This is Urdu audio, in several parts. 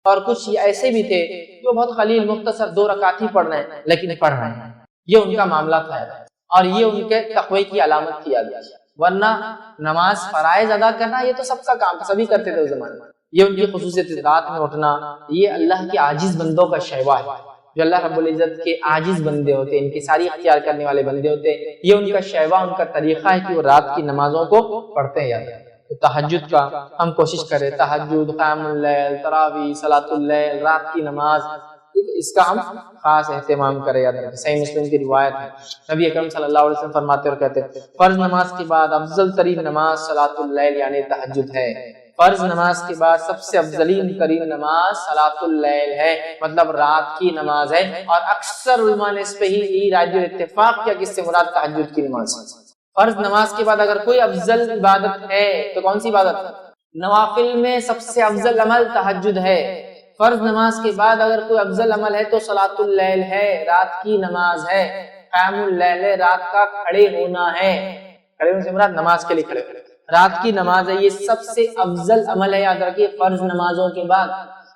اور کچھ ایسے بھی تھے جو بہت قلیل مختصر 2 رکعت ہی پڑھ رہے ہیں لیکن پڑھ رہے ہیں. یہ ان کا معاملہ تھا اور یہ ان کے تقوی کی علامت کی جاتی ہے. ورنہ نماز فرائض ادا کرنا یہ تو سب کا کام، سبھی کرتے تھے اس زمانے میں. یہ ان کی خصوصیت، رات میں اٹھنا، یہ اللہ کے عاجز بندوں کا شیوا ہے. جو اللہ رب العزت کے عاجز بندے ہوتے ہیں، ان کی ساری اختیار کرنے والے بندے ہوتے ہیں، یہ ان کا شیوا، ان کا طریقہ ہے کہ وہ رات کی نمازوں کو پڑھتے ہیں. تو تہجد کا ہم کوشش کریں، تہجد، قیام اللیل، تراویح، صلاۃ اللیل، رات کی نماز، اس کا ہم خاص اہتمام کریں. یاد رکھیں صحیح مسلم کی روایت ہے، نبی اکرم صلی اللہ علیہ وسلم فرماتے اور کہتے ہیں فرض نماز کے بعد افضل ترین نماز صلاۃ اللیل یعنی تہجد ہے. فرض نماز کے بعد سب سے افضلین ترین نماز صلاۃ اللیل ہے، مطلب رات کی نماز ہے. اور اکثر علماء نے اس پہ ہی راج اتفاق کیا کہ اس سے مراد تہجد کی نماز. فرض نماز کے بعد اگر کوئی افضل عبادت ہے تو کون سی عبادت؟ نوافل میں سب سے افضل عمل تہجد ہے. فرض نماز کے بعد اگر کوئی افضل عمل ہے تو صلاۃ اللیل ہے، رات کی نماز ہے. قیام اللیل ہے، رات کا کھڑے ہونا ہے. کھڑے ہونے سے مراد نماز کے لیے کھڑے ہونا، رات کی نماز ہے. یہ سب سے افضل عمل ہے، یاد رکھیے، فرض نمازوں کے بعد.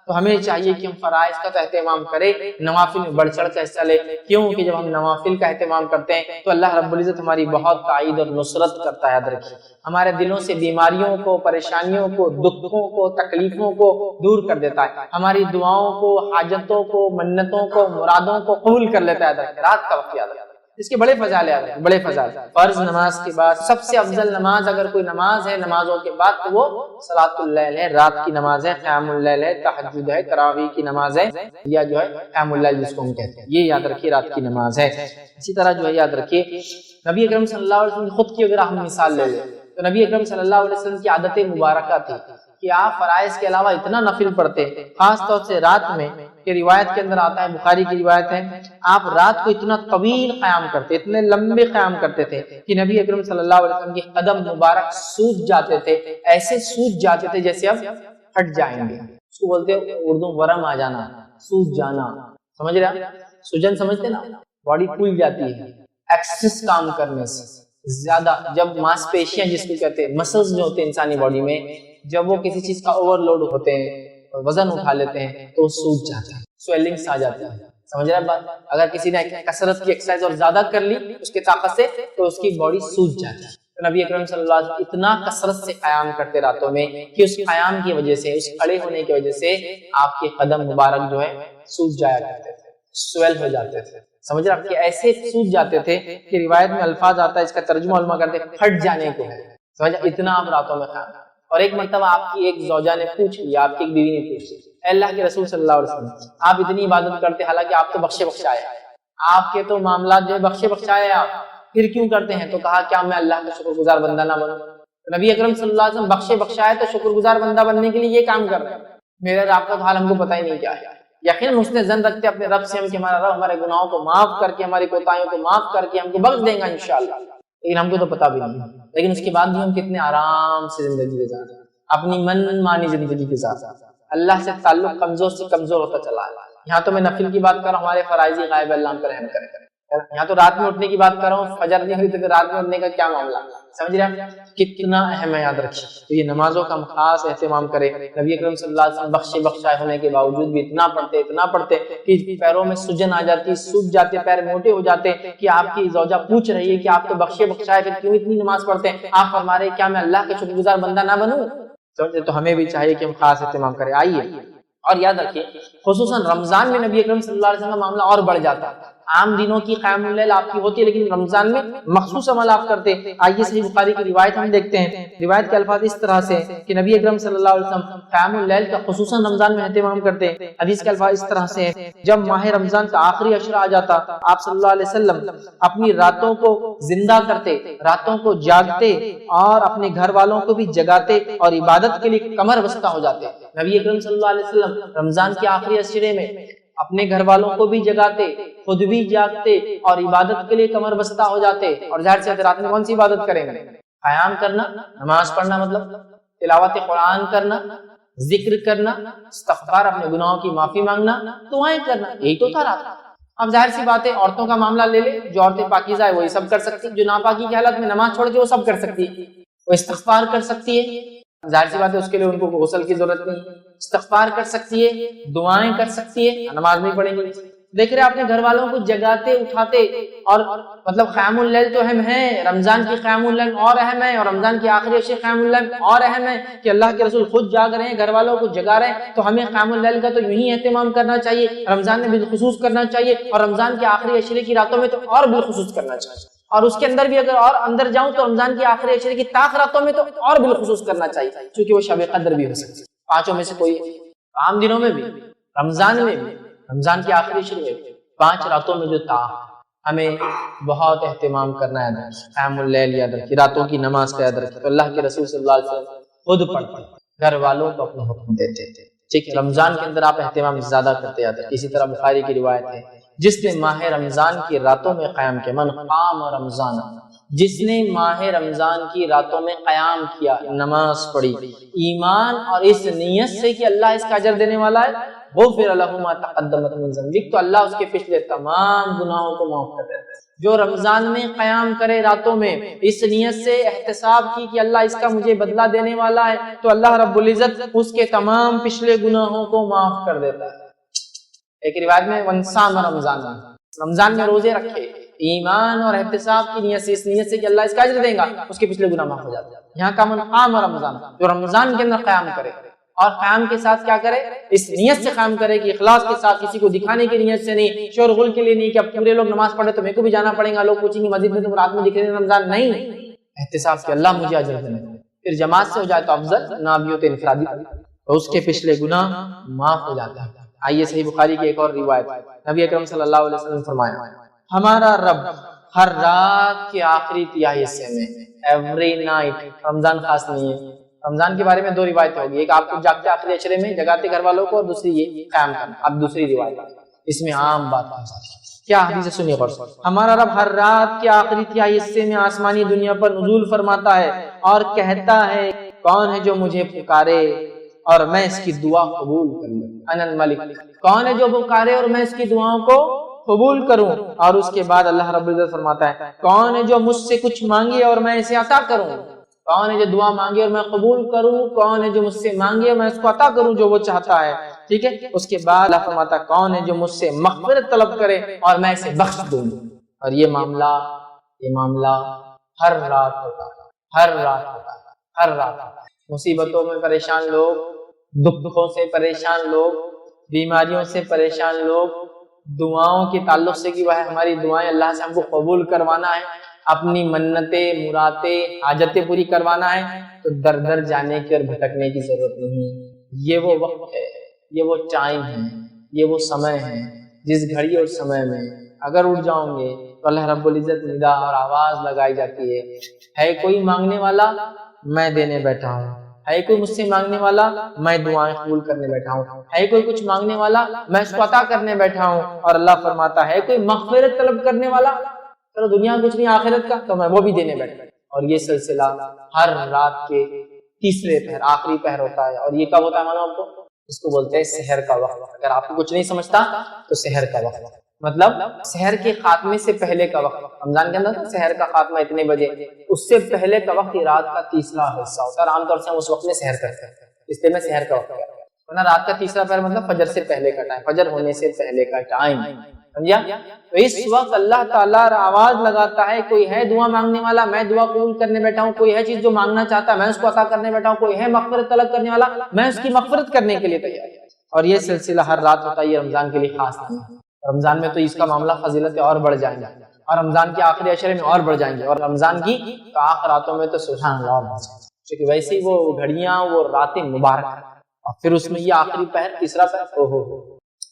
تو ہمیں چاہیے کہ ہم فرائض کا تو اہتمام کریں، نوافل میں بڑھ چڑھ کر حصہ لیں. کیوں کہ جب ہم نوافل کا اہتمام کرتے ہیں تو اللہ رب العزت ہماری بہت تائید اور نصرت کرتا ہے. یاد رکھیے ہمارے دلوں سے بیماریوں کو، پریشانیوں کو، دکھوں کو، تکلیفوں کو دور کر دیتا ہے. ہماری دعاؤں کو، حاجتوں کو، منتوں کو، مرادوں کو قبول کر لیتا ہے. رات کا وقت یاد رکھیں، اس کے بڑے فضائل ہیں، بڑے فضائل. فرض نماز کے بعد سب سے افضل نماز اگر کوئی نماز ہے نمازوں کے بعد تو وہ صلاۃ اللیل ہے، رات کی نماز ہے. قیام اللیل ہے، تہجد ہے، تراویح کی نماز ہے، یا جو ہے قیام اللیل جس کو ہم کہتے ہیں، یہ یاد رکھیے رات کی نماز ہے. اسی طرح جو ہے یاد رکھیے نبی اکرم صلی اللہ علیہ وسلم خود کی اگر ہم مثال لے لیں تو نبی اکرم صلی اللہ علیہ وسلم کی عادت مبارکہ تھی کہ آپ فرائض کے علاوہ اتنا نفل پڑھتے، خاص طور سے رات میں، کہ روایت کے اندر آتا ہے، بخاری کی روایت ہے، آپ رات کو اتنا طویل قیام کرتے، اتنے لمبے قیام کرتے تھے کہ نبی اکرم صلی اللہ علیہ وسلم کے قدم مبارک سوج جاتے تھے. ایسے سوج جاتے تھے جیسے اب ہٹ جائیں گے. اس کو بولتے ہیں اردو ورم آ جانا، سوج جانا. سمجھ رہے ہیں؟ سوجن سمجھتے نا، باڈی پھول جاتی ہے ایکسس کام کرنے سے زیادہ. جب ماس پیشیاں جس کو کہتے ہیں، مسلز جو ہوتے ہیں انسانی باڈی میں، جب وہ کسی چیز کا اوور لوڈ ہوتے ہیں، وزن اٹھا لیتے ہیں تو سوج جاتا ہے، سویلنگز آ جاتی ہے. سمجھ رہے ہیں بات؟ اگر کسی نے کثرت کی ایکسرسائز اور زیادہ کر لی اس کے طاقت سے تو اس کی باڈی سوج جاتی ہے. تو نبی اکرم صلی اللہ علیہ وسلم اتنا کثرت سے قیام کرتے راتوں میں کہ اس قیام کی وجہ سے، اس کھڑے ہونے کی وجہ سے آپ کے قدم مبارک جو ہے سوج جایا کرتے تھے، سویل ہو جاتے تھے. سمجھ رہے آپ کہ ایسے سوج جاتے تھے کہ روایت میں الفاظ آتا ہے، اس کا ترجمہ علماء کرتے ہیں پھٹ جانے کو ہے. سمجھ اتنا آپ راتوں میں قیام. اور ایک مرتبہ آپ کی ایک زوجہ نے پوچھ لیا، آپ کی ایک بیوی نے پوچھ لیا، اے اللہ کے رسول صلی اللہ علیہ وسلم، آپ اتنی عبادت کرتے حالانکہ آپ تو بخشے بخشائے، آپ کے تو معاملات جو ہے بخشے بخشائے، آپ پھر کیوں کرتے ہیں؟ تو کہا کیا میں اللہ کا شکر گزار بندہ نہ بنوں؟ نبی اکرم صلی اللہ علیہ وسلم بخشے بخشائے تو شکر گزار بندہ بننے کے لیے یہ کام کر رہے ہیں. میرے رب کا حال ہم کو پتہ ہی نہیں کیا ہے. یقین حسن ظن رکھتے اپنے رب سے ہم کہ ہمارا رب ہمارے گناہوں کو معاف کر کے، ہماری کوتاہیوں کو معاف کر کے ہم کو بخش دے گا انشاءاللہ. لیکن ہم کو تو پتہ بھی نہیں. لیکن اس کے بعد بھی ہم کتنے آرام سے زندگی گزار رہے ہیں، اپنی من مانی زندگی کے ساتھ. اللہ سے تعلق کمزور سے کمزور ہوتا چلا ہے. یہاں تو میں نفل کی بات کر رہا ہوں، ہمارے فرائض غائب اللہ ہم پر رحم کرے. یہاں تو رات میں اٹھنے کی بات کر رہا ہوں، فجر نہیں ہوئی تو رات میں اٹھنے کا کیا معاملہ؟ سمجھ رہے ہیں کتنا اہم ہے. یاد رکھیے تو یہ نمازوں کا ہم خاص اہتمام کریں. نبی اکرم صلی اللہ علیہ وسلم بخشے بخشائے ہونے کے باوجود بھی اتنا پڑھتے کہ پیروں میں سجن آ جاتی، سوج جاتے، پیر موٹے ہو جاتے کہ آپ کی زوجہ پوچھ رہی ہے کہ آپ تو بخشے بخشائے پھر کیوں اتنی نماز پڑھتے ہیں؟ آپ فرما رہے کیا میں اللہ کے شکر گزار بندہ نہ بنوں؟ تو ہمیں بھی چاہیے کہ ہم خاص اہتمام کریں. آئیے اور یاد رکھیے خصوصاً رمضان میں نبی اکرم صلی اللہ علیہ وسلم کا معاملہ اور بڑھ جاتا ہے. عام دنوں کی قیام اللیل آپ کی ہوتی ہے لیکن رمضان میں مخصوص عمل آپ کرتے. آئیے صحیح بخاری کی روایت ہم دیکھتے ہیں. روایت کے الفاظ اس طرح سے کہ نبی اکرم صلی اللہ علیہ وسلم قیام اللیل کا خصوصاً رمضان میں اہتمام کرتے. حدیث کے الفاظ اس طرح سے جب ماہ رمضان کا آخری عشرہ آ جاتا آپ صلی اللہ علیہ وسلم اپنی راتوں کو زندہ کرتے، راتوں کو جاگتے اور اپنے گھر والوں کو بھی جگاتے اور عبادت کے لیے کمر بستہ ہو جاتے. نبی اکرم صلی اللہ علیہ وسلم رمضان کے آخری عشرے میں اپنے گھر والوں کو بھی جگاتے، خود بھی جاگتے اور عبادت کے لیے کمر بستہ ہو جاتے. اور ظاہر سے رات میں کون سی عبادت کریں گے؟ قیام کرنا، نماز پڑھنا، مطلب تلاوت قرآن کرنا، ذکر کرنا، استغفار، اپنے گناہوں کی معافی مانگنا، دعائیں کرنا، یہی تو تھا رات. اب ظاہر سی بات ہے عورتوں کا معاملہ لے لے، جو عورتیں پاکیزہ ہے وہی سب کر سکتی، جو ناپاکی کی حالت میں نماز چھوڑ کے وہ سب کر سکتی ہے. وہ استغفار کر سکتی ہے، ظاہر سی بات ہے اس کے لیے ان کو غسل کی ضرورت نہیں، استغفار کر سکتی ہے، دعائیں کر سکتی ہے، نماز نہیں پڑھیں گی۔ دیکھ رہے اپنے گھر والوں کو جگاتے اٹھاتے، اور مطلب قیام اللیل تو اہم ہے، رمضان کی قیام اللیل اور اہم ہے، اور رمضان کی آخری عشر قیام اللیل اور اہم ہے کہ اللہ کے رسول خود جاگ رہے ہیں، گھر والوں کو جگا رہے ہیں، تو ہمیں قیام اللیل کا تو یوں ہی اہتمام کرنا چاہیے، رمضان میں بالخصوص کرنا چاہیے، اور رمضان کے آخری عشرے کی راتوں میں تو اور بالخصوص کرنا چاہیے، اور اس کے اندر بھی اگر اور اندر جاؤں تو رمضان کی آخری عشرے کی طاق راتوں میں تو اور بالخصوص کرنا چاہیے، کیونکہ وہ شب قدر بھی ہو سکتی ہے، پانچوں میں سے کوئی عام دنوں میں بھی، رمضان میں بھی، رمضان کی آخری عشرے میں 5 راتوں میں جو طاق، ہمیں بہت اہتمام کرنا ہے، قیام اللیل یاد رکھیے، راتوں کی نماز کا یاد رکھیے، تو اللہ کے رسول صلی اللہ علیہ وسلم خود پڑھتے، گھر والوں کو اپنا حکم دیتے تھے، ٹھیک ہے، رمضان کے اندر آپ اہتمام زیادہ کرتے جاتے ہیں۔ اسی طرح بخاری کی روایت ہے، جس نے ماہ رمضان کی راتوں میں قیام کیا، من قام رمضان، جس نے ماہ رمضان کی راتوں میں قیام کیا، نماز پڑھی، ایمان اور اس نیت سے کہ اللہ اس کا اجر دینے والا ہے، غفر له ما تقدم من ذنبه، تو اللہ اس کے پچھلے تمام گناہوں کو معاف کر دیتا ہے۔ جو رمضان میں قیام کرے راتوں میں اس نیت سے احتساب کی کہ اللہ اس کا مجھے بدلہ دینے والا ہے، تو اللہ رب العزت اس کے تمام پچھلے گناہوں کو معاف کر دیتا ہے۔ ایک روایت میں ونصام رمضان، رمضان میں روزے رکھے ایمان اور احتساب کی نیت سے، اس نیت سے کہ اللہ اس کا اجر دے گا، اس کے پچھلے گناہ معاف ہو جاتے ہیں۔ یہاں کا من قام رمضان، جو رمضان کے اندر قیام کرے، اور قیام کے ساتھ کیا کرے، اس نیت سے قیام کرے کہ اخلاص کے ساتھ، کسی کو دکھانے کی نیت سے نہیں، شور غل کے لیے نہیں کہ اب پورے لوگ نماز پڑھے تو میرے کو بھی جانا پڑے گا، لوگ پوچھیں گے مسجد میں تم رات میں دکھ رہے ہیں رمضان، نہیں، احتساب کہ اللہ مجھے اجر دینے، پھر جماعت سے ہو جائے تو افضل، نہ بھی ہو تو انفرادی، تو اس کے پچھلے گناہ معاف ہو جاتے ہیں۔ آئیے صحیح بخاری کی ایک اور روایت، نبی اکرم صلی اللہ علیہ وسلم نے فرمایا، ہمارا رب ہر رات کے آخری تہائی حصے میں، ایوری نائٹ، رمضان خاص نہیں ہے، رمضان کے بارے میں 2 روایتیں ہوگی، ایک آپ کو جاگتے آخری عشرے میں جگاتے گھر والوں کو، اور دوسری یہ قیام کرنا، اب دوسری روایت اس میں عام بات کیا حدیث سنیے غور سے، ہمارا رب ہر رات کے آخری تہائی حصے میں آسمانی دنیا پر نزول فرماتا ہے اور کہتا ہے، کون ہے جو مجھے پکارے اور میں اس کی دعا قبول کر لوں، انا الملک، کون ہے جو پکارے اور میں اس کی دعاؤں کو قبول کروں، اور اس کے بعد اللہ رب العزت فرماتا ہے، کون ہے جو مجھ سے کچھ مانگے اور میں اسے عطا کروں، کون ہے جو دعا مانگے اور میں قبول کروں، کون ہے جو مجھ سے مانگے اور میں اس کو عطا کروں جو وہ چاہتا ہے، ٹھیک ہے، اس کے بعد اللہ فرماتا ہے، کون ہے جو مجھ سے مغفرت طلب کرے اور میں اسے بخش دوں، اور یہ معاملہ ہر رات ہوتا ہے، ہر رات ہوتا ہے، ہر رات ہوتا ہے، مصیبتوں میں پریشان لوگ، دکھوں سے پریشان لوگ، بیماریوں سے پریشان لوگ، دعاؤں کے تعلق سے کہ وہ ہماری دعائیں اللہ سے ہم کو قبول کروانا ہے، اپنی منتیں مرادیں حاجتیں پوری کروانا ہے، تو در در جانے کی اور بھٹکنے کی ضرورت نہیں، یہ وہ وقت ہے، یہ وہ ٹائم ہے، یہ وہ سمے ہے، جس گھڑی اور سمے میں اگر اٹھ جاؤں گے تو اللہ رب العزت ندا اور آواز لگائی جاتی ہے کوئی مانگنے والا، میں دینے بیٹھا ہوں، ہے کوئی مجھ سے مانگنے والا، میں دعائیں قبول کرنے بیٹھا ہوں، ہے کوئی کچھ مانگنے والا، میں اس کو عطا کرنے بیٹھا ہوں، اور اللہ فرماتا ہے کوئی مغفرت طلب کرنے والا، چلو دنیا کچھ نہیں آخرت کا، تو میں وہ بھی دینے بیٹھا ہوں، اور یہ سلسلہ ہر رات کے تیسرے پہر، آخری پہر ہوتا ہے، اور یہ کب ہوتا ہے معلوم آپ کو، اس کو بولتے ہیں سحر کا وقت، اگر آپ کو کچھ نہیں سمجھتا تو سحر کا وقت، مطلب سحر کے خاتمے سے پہلے کا وقت، رمضان کے اندر سحر کا خاتمہ اتنے بجے، اس سے پہلے کا وقت یہ رات کا تیسرا حصہ ہوتا ہے، عام طور سے ہم اس وقت میں سحر کرتے ہیں، اس لیے میں سحر کا وقت کہتا ہوں، ورنہ رات کا تیسرا پہر مطلب فجر سے پہلے کا ٹائم، فجر ہونے سے پہلے کا ٹائم، سمجھا؟ تو اس وقت اللہ تعالیٰ آواز لگاتا ہے، کوئی ہے دعا مانگنے والا، میں دعا قبول کرنے بیٹھا ہوں، کوئی ہے چیز جو مانگنا چاہتا ہے میں اس کو عطا کرنے بیٹھا ہوں، کوئی ہے مغفرت طلب کرنے والا، میں اس کی مغفرت کرنے کے لیے تیار ہوں، اور یہ سلسلہ ہر رات ہوتا ہے، یہ رمضان کے لیے خاص نہیں ہے، رمضان میں تو اس کا معاملہ فضیلت اور بڑھ جائیں گے، اور رمضان کے آخری عشرے میں اور بڑھ جائیں گے، اور رمضان کی تو آخر راتوں میں تو سبحان اللہ اور بڑھ جائیں گے، کیونکہ ویسے ہی وہ گھڑیاں، وہ راتیں مبارک ہیں، اور پھر اس میں یہ آخری پہر، تیسرا پہر،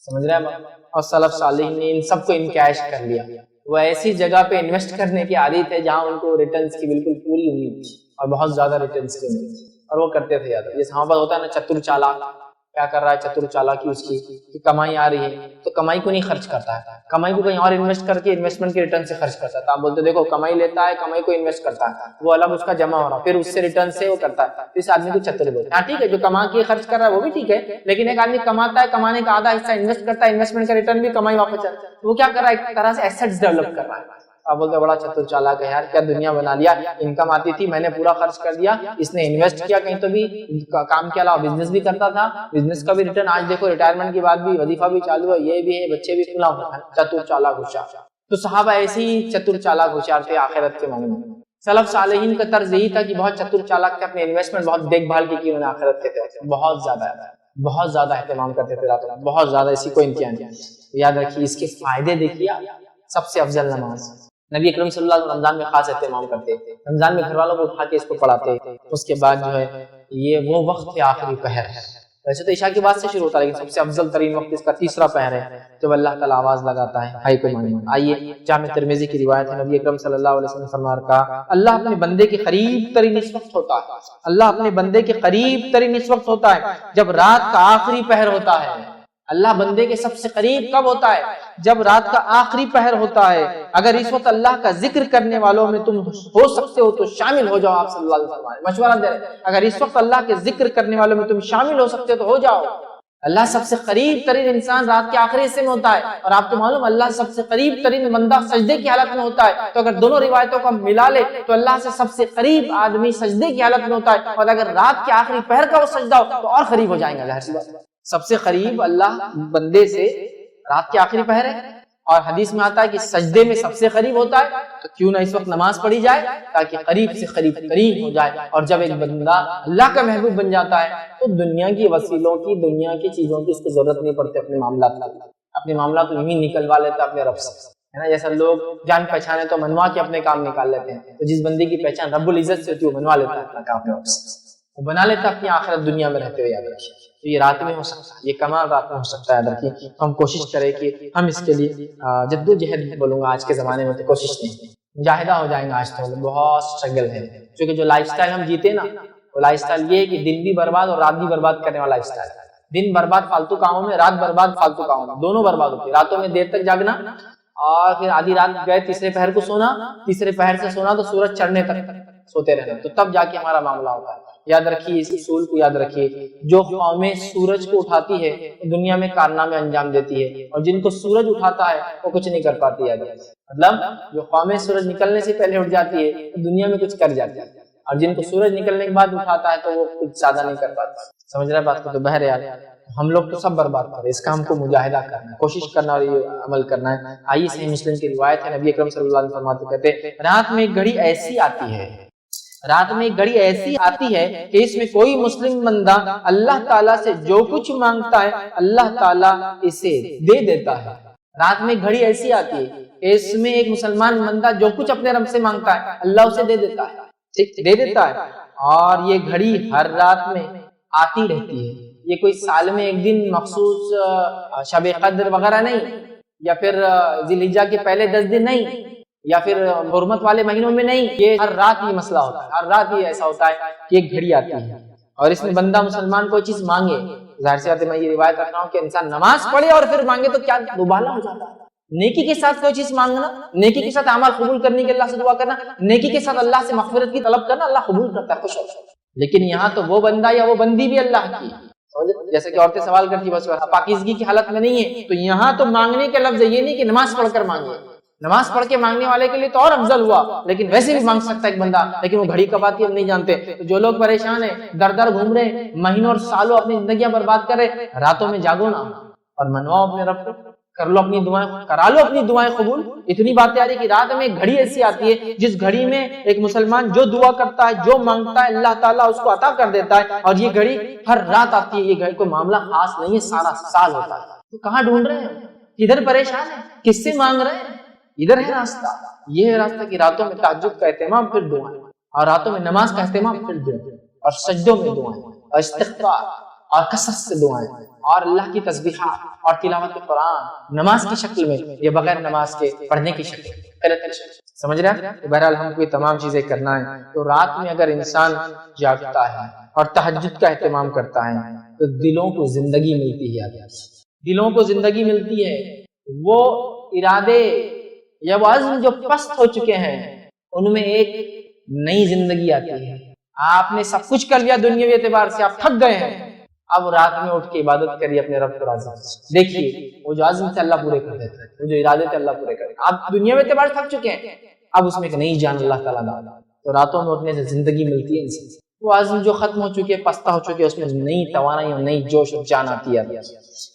سمجھ رہے ہیں؟ اور سلف صالحین نے ان سب کو انکیش کر لیا، وہ ایسی جگہ پہ انویسٹ کرنے کی عادت ہے جہاں ان کو ریٹرنز کی بالکل پوری امید تھی، اور بہت زیادہ ریٹرنز کی امید تھی، اور وہ کرتے تھے یاد، جیسے ہمارے پاس ہوتا ہے نا چتر چالاک، کیا کر رہا ہے چتر چالاکی، اس کی کمائی آ رہی ہے تو کمائی کو نہیں خرچ کرتا ہے، کمائی کو کہیں اور انویسٹ کر کے انویسٹمنٹ کے ریٹرن سے خرچ کرتا ہے، تو آپ بولتے دیکھو کمائی لیتا ہے، کمائی کو انویسٹ کرتا ہے، وہ الگ اس کا جمع ہو رہا ہے، پھر اس سے ریٹرن سے وہ کرتا ہے، اس آدمی کو چتر بولتے ہیں۔ ہاں ٹھیک ہے، جو کما کے خرچ کر رہا ہے وہ بھی ٹھیک ہے، لیکن ایک آدمی کماتا ہے، کمانے کا آدھا حصہ انویسٹ کرتا ہے، انویسٹمنٹ کا ریٹرن بھی کمائی واپس آتا ہے، وہ کیا کر رہا ہے، ایک طرح سے ایسٹس ڈیولپ کر رہا ہے، آپ بولتے بڑا چتر چالاک ہے یار، کیا دنیا بنا لیا، انکم آتی تھی میں نے پورا خرچ کر دیا، اس نے انویسٹ کیا کہیں تو بھی، کام کے علاوہ بزنس بھی کرتا تھا، بزنس کا بھی ریٹرن، آج دیکھو ریٹائرمنٹ کے بعد بھی وظیفہ بھی چالو ہے، یہ بھی ہے، بچے بھی کھلا، چتر چالاک ہوشیار۔ تو صحابہ ایسی چتر چالاک ہوشیار تھے آخرت کے معاملے میں۔ سلف صالحین کا طرز یہی تھا کہ بہت چتر چالاک تھے، اپنے انویسٹمنٹ بہت دیکھ بھال کی انہوں نے آخرت کے تحت بہت زیادہ اہتمام کرتے تھے، بہت زیادہ، اسی کو امتحان دیا۔ یاد رکھیے اس کے فائدے دیکھیے، سب سے افضل نماز، نبی اکرم صلی اللہ علیہ وسلم رمضان میں خاص اہتمام کرتے، رمضان میں گھر والوں کو اٹھا کے اس کو پڑھاتے۔ اس کے بعد جو ہے یہ وہ وقت ہے آخری پہر، ویسے تو عشاء کے بعد سے شروع ہوتا ہے لیکن سب سے افضل ترین وقت اس کا تیسرا پہر ہے جب اللہ تعالیٰ آواز لگاتا ہے ہائی کو مانیے۔ آئیے جامع ترمذی کی روایت ہے، نبی اکرم صلی اللہ علیہ وسلم فرمایا کہا اللہ اپنے بندے کے قریب ترین اس وقت ہوتا ہے، اللہ اپنے بندے کے قریب ترین اس وقت ہوتا ہے جب رات کا آخری پہر ہوتا ہے۔ اللہ بندے کے سب سے قریب کب ہوتا ہے؟ جب رات کا آخری پہر ہوتا ہے۔ اگر اس وقت اللہ کا ذکر کرنے والوں میں تم ہو سکتے ہو تو شامل ہو جاؤ، آپ صلی اللہ علیہ وسلم مشورہ دے رہے ہیں، اگر اس وقت اللہ کے ذکر کرنے والوں میں تم شامل ہو سکتے ہو تو ہو جاؤ۔ اللہ سب سے قریب ترین انسان رات کے آخری حصے میں ہوتا ہے، اور آپ کو معلوم اللہ سب سے قریب ترین بندہ سجدے کی حالت میں ہوتا ہے۔ تو اگر دونوں روایتوں کو ملا لے تو اللہ سے سب سے قریب آدمی سجدے کی حالت میں ہوتا ہے، اور اگر رات کے آخری پہر کا وہ سجدہ ہو تو اور قریب ہو جائیں گے۔ ظاہر سی بات، سب سے قریب اللہ بندے سے رات کے آخری پہر ہے، اور حدیث میں آتا ہے کہ سجدے میں سب سے قریب ہوتا ہے، تو کیوں نہ اس وقت نماز پڑھی جائے تاکہ قریب سے قریب ہو جائے۔ اور جب ایک بندہ اللہ کا محبوب بن جاتا ہے تو دنیا کی وسیلوں کی، دنیا کی چیزوں کی اس کو ضرورت نہیں پڑتی، اپنے معاملات کو یوں نکلوا لیتا اپنے رب سے، ہے نا۔ جیسا لوگ جان پہچانے تو منوا کے اپنے کام نکال لیتے ہیں، تو جس بندے کی پہچان رب العزت سے ہوتی ہے وہ منوا لیتا ہے اپنا کام اپنے رب سے، وہ بنا لیتا ہے اپنی آخرت دنیا میں رہتے ہوئے۔ یاد رکھیے تو یہ رات میں ہو سکتا ہے، یہ کمال رات میں ہو سکتا ہے۔ رکھیے ہم کوشش کریں کہ ہم اس کے لیے جدوجہد بولوں گا، آج کے زمانے میں تو کوشش نہیں، مجاہدہ ہو جائیں گے۔ آج تو بہت اسٹرگل ہے، کیونکہ جو لائف سٹائل ہم جیتے نا، وہ لائف سٹائل یہ ہے کہ دن بھی برباد اور رات بھی برباد کرنے والا لائف سٹائل ہے۔ دن برباد فالتو کاموں میں، رات برباد فالتو کاموں میں، دونوں برباد ہوتی ہے۔ راتوں میں دیر تک جاگنا اور پھر آدھی رات گئے تیسرے پہر کو سونا، تیسرے پہر سے سونا تو سورج چڑھنے تک سوتے رہنا، تو تب جا کے ہمارا معاملہ ہوتا ہے۔ یاد رکھیے اس اصول کو، یاد رکھیے جو قومیں سورج کو اٹھاتی ہے دنیا میں کارنامے انجام دیتی ہے، اور جن کو سورج اٹھاتا ہے وہ کچھ نہیں کر پاتی۔ یاد رکھیے مطلب جو قومیں سورج نکلنے سے پہلے اٹھ جاتی ہے دنیا میں کچھ کر جاتی ہے، اور جن کو سورج نکلنے کے بعد اٹھاتا ہے تو وہ کچھ زیادہ نہیں کر پاتا۔ سمجھ رہے بات کو؟ تو بہرحال ہم لوگ تو سب برباد کر رہے ہیں، اس کا ہم کو مجاہدہ کرنا ہے، کوشش کرنا اور یہ عمل کرنا ہے۔ آئیے صحیح مسلم کی روایت ہے، نبی اکرم صلی اللہ علیہ وسلم فرماتے کہتے ہیں رات میں ایک گھڑی ایسی آتی ہے، رات میں ایک گھڑی ایسی آتی ہے کہ اس میں کوئی مسلم بندہ اللہ تعالیٰ سے جو کچھ مانگتا ہے اللہ تعالیٰ اسے دے دیتا ہے۔ رات میں ایک گھڑی ایسی آتی ہے کہ اس میں ایک مسلمان بندہ جو کچھ اپنے رب سے مانگتا ہے اللہ اسے دے دیتا ہے، دے دیتا ہے۔ اور یہ گھڑی ہر رات میں آتی رہتی ہے، یہ کوئی سال میں ایک دن مخصوص شب قدر وغیرہ نہیں، یا پھر ذی الحجہ کے پہلے 10 دن نہیں، یا پھر حرمت والے مہینوں میں نہیں، یہ ہر رات یہ مسئلہ ہوتا ہے، ہر رات یہ ایسا ہوتا ہے کہ ایک گھڑی آتی ہے اور اس میں بندہ مسلمان کوئی چیز مانگے۔ ظاہر سی بات ہے میں یہ روایت رکھ رہا ہوں کہ انسان نماز پڑھے اور پھر مانگے تو کیا دوبالا ہو جاتا ہے۔ نیکی کے ساتھ کوئی چیز مانگنا، نیکی کے ساتھ اعمال قبول کرنے کے اللہ سے دعا کرنا، نیکی کے ساتھ اللہ سے مغفرت کی طلب کرنا، اللہ قبول کرتا ہے، خوش ہوتا ہے۔ لیکن یہاں تو وہ بندہ یا وہ بندی بھی اللہ کی، جیسے کہ عورتیں سوال کرتی بس پاکیزگی کی حالت میں نہیں ہے، تو یہاں تو مانگنے کے لفظ یہ نہیں کہ نماز پڑھ کر مانگے، نماز پڑھ کے مانگنے والے کے لیے تو اور افضل ہوا، لیکن ویسے بھی مانگ سکتا ہے ایک بندہ، لیکن وہ گھڑی کب آتی ہے ہم نہیں جانتے۔ تو جو لوگ پریشان ہیں، در در گھوم رہے ہیں، مہینوں اور سالوں اپنی زندگیاں برباد کر رہے، راتوں میں جاگو نا اور منواؤ اپنے رب کو، کر لو اپنی دعائیں، کرا لو اپنی دعائیں قبول۔ اتنی باتیں آ رہی کہ رات میں ایک گھڑی ایسی آتی ہے جس گھڑی میں ایک مسلمان جو دعا کرتا ہے، جو مانگتا ہے اللہ تعالیٰ اس کو عطا کر دیتا ہے، اور یہ گھڑی ہر رات آتی ہے۔ یہ گھڑی کوئی معاملہ خاص نہیں ہے، سارا سال ہوتا ہے۔ تو کہاں ڈھونڈ رہے ہیں، کدھر پریشان ہیں، کس سے مانگ رہے ہیں؟ ادھر ہے راستہ، یہ ہے راستہ کہ راتوں میں تہجد کا اہتمام پھر دعائیں، اور راتوں میں نماز کا اہتمام پھر دعائیں، اور سجدوں میں دعائیں، اور استغفار اور کثرت سے دعائیں، اور اللہ کی تسبیحات اور تلاوت قرآن نماز کی شکل میں، یہ بغیر نماز کے پڑھنے کی شکل میں، سمجھ رہے ہیں؟ تو بہرحال ہم کو یہ تمام چیزیں کرنا ہے۔ تو رات میں اگر انسان جاگتا ہے اور تہجد کا اہتمام کرتا ہے تو دلوں کو زندگی ملتی ہے، دلوں کو زندگی ملتی ہے۔ وہ ارادے یا وہ عزم جو پست ہو چکے ہیں ان میں ایک نئی زندگی آتی ہے۔ آپ نے سب کچھ کر لیا دنیاوی اعتبار سے، آپ تھک گئے ہیں، اب رات میں اٹھ کے عبادت کریے اپنے رب کو راضی۔ دیکھیے وہ جو عزم تھے اللہ پورے کر دیتا ہے، وہ جو ارادے تھے اللہ پورے کر دیتا ہے۔ آپ دنیا میں اعتبار تھک چکے ہیں، اب اس میں ایک نئی جان اللہ تعالیٰ ڈالا، تو راتوں میں اٹھنے سے زندگی ملتی ہے انسان، وہ عزم جو ختم ہو چکے پستہ ہو چکے، اس میں نئی توانائی اور نئی جوش اور جان آتی ہے۔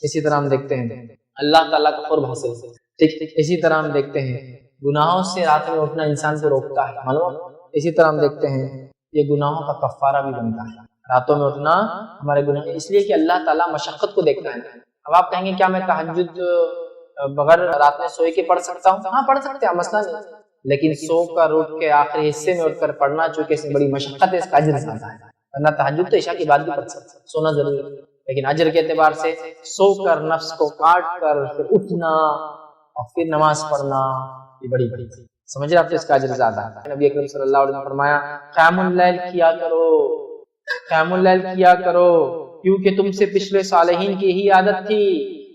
اسی طرح ہم دیکھتے ہیں اللہ تعالیٰ کا قرب حاصل، ٹھیک، اسی طرح ہم دیکھتے ہیں گناہوں سے رات میں اٹھنا انسان کو روکتا ہے، معلوم۔ اسی طرح ہم دیکھتے ہیں یہ گناہوں کا کفارہ بھی بنتا ہے، راتوں میں اٹھنا ہمارے گناہ، اس لیے کہ اللہ تعالیٰ مشقت کو دیکھتا ہے۔ اب آپ کہیں گے کیا میں تہجد بغیر رات میں سوئے کے پڑھ سکتا ہوں؟ ہاں پڑھ سکتے ہیں، مسئلہ نہیں، لیکن سو کر اٹھ کے آخری حصے میں اٹھ کر پڑھنا چونکہ اس میں بڑی مشقت ہے، اس کا اجر زیادہ ہے، ورنہ تہجد تو عشاء کی بعد بھی پڑھ سکتے ہیں، سونا ضروری ہے، لیکن اجر کے اعتبار سے سو کر نفس کو کاٹ کر پھر اٹھنا اور پھر نماز پڑھنا یہ بڑی بڑی سمجھ رہے آپ، اس کا اجر زیادہ ہے۔ نبی اکرم صلی اللہ علیہ وسلم نے فرمایا قیام اللیل کیا کرو، قیام اللیل کیا کرو، کیونکہ تم سے پچھلے صالحین کی یہی عادت تھی،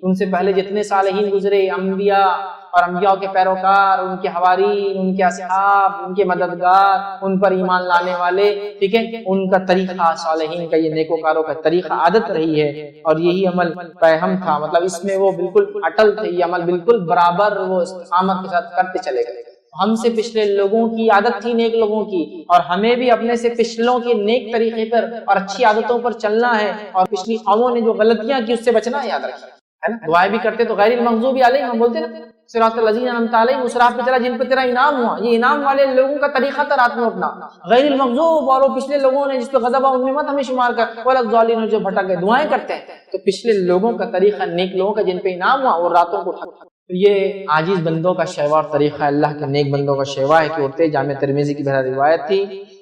تم سے پہلے جتنے صالحین گزرے، انبیاء اور انبیاء کے پیروکار، ان کے حوارین، ان کے اصحاب، ان کے مددگار، ان پر ایمان لانے والے، ٹھیک ہے، ان کا طریقہ، صالحین کا یہ نیکوکاروں کا طریقہ عادت رہی ہے، اور یہی عمل پیہم تھا، مطلب اس میں وہ بالکل اٹل تھے، یہ عمل بالکل برابر وہ استقامت کے ساتھ کرتے چلے گئے۔ ہم سے پچھلے لوگوں کی عادت تھی نیک لوگوں کی، اور ہمیں بھی اپنے سے پچھلوں کے نیک طریقے پر اور اچھی عادتوں پر چلنا ہے، اور پچھلی قوموں نے جو غلطیاں کی اس سے بچنا ہے، یاد رکھیں، ہے نا۔ دعائیں بھی کرتے تو غیر المغضوب علیہم، ہم بولتے نا صراط الذین انعمت علیہم، اس راہ پہ چلا جن پہ تیرا انعام ہوا، یہ انعام والے لوگوں کا طریقہ تھا رات میں اٹھنا، غیر المغضوب اور وہ پچھلے لوگوں نے جس پہ غضب اور نعمت ہمیں شمار کر، ولا الضالین جو بھٹک گئے، دعائیں کرتے ہیں، تو پچھلے لوگوں کا طریقہ، نیک لوگوں کا جن پہ انعام ہوا، اور راتوں کو اٹھا، تو یہ عاجز بندوں کا شیوار طریقہ ہے، اللہ کے نیک بندوں کا شیوا ہے کہ اٹھتے۔ جامع ترمذی کی بہر روایت تھی۔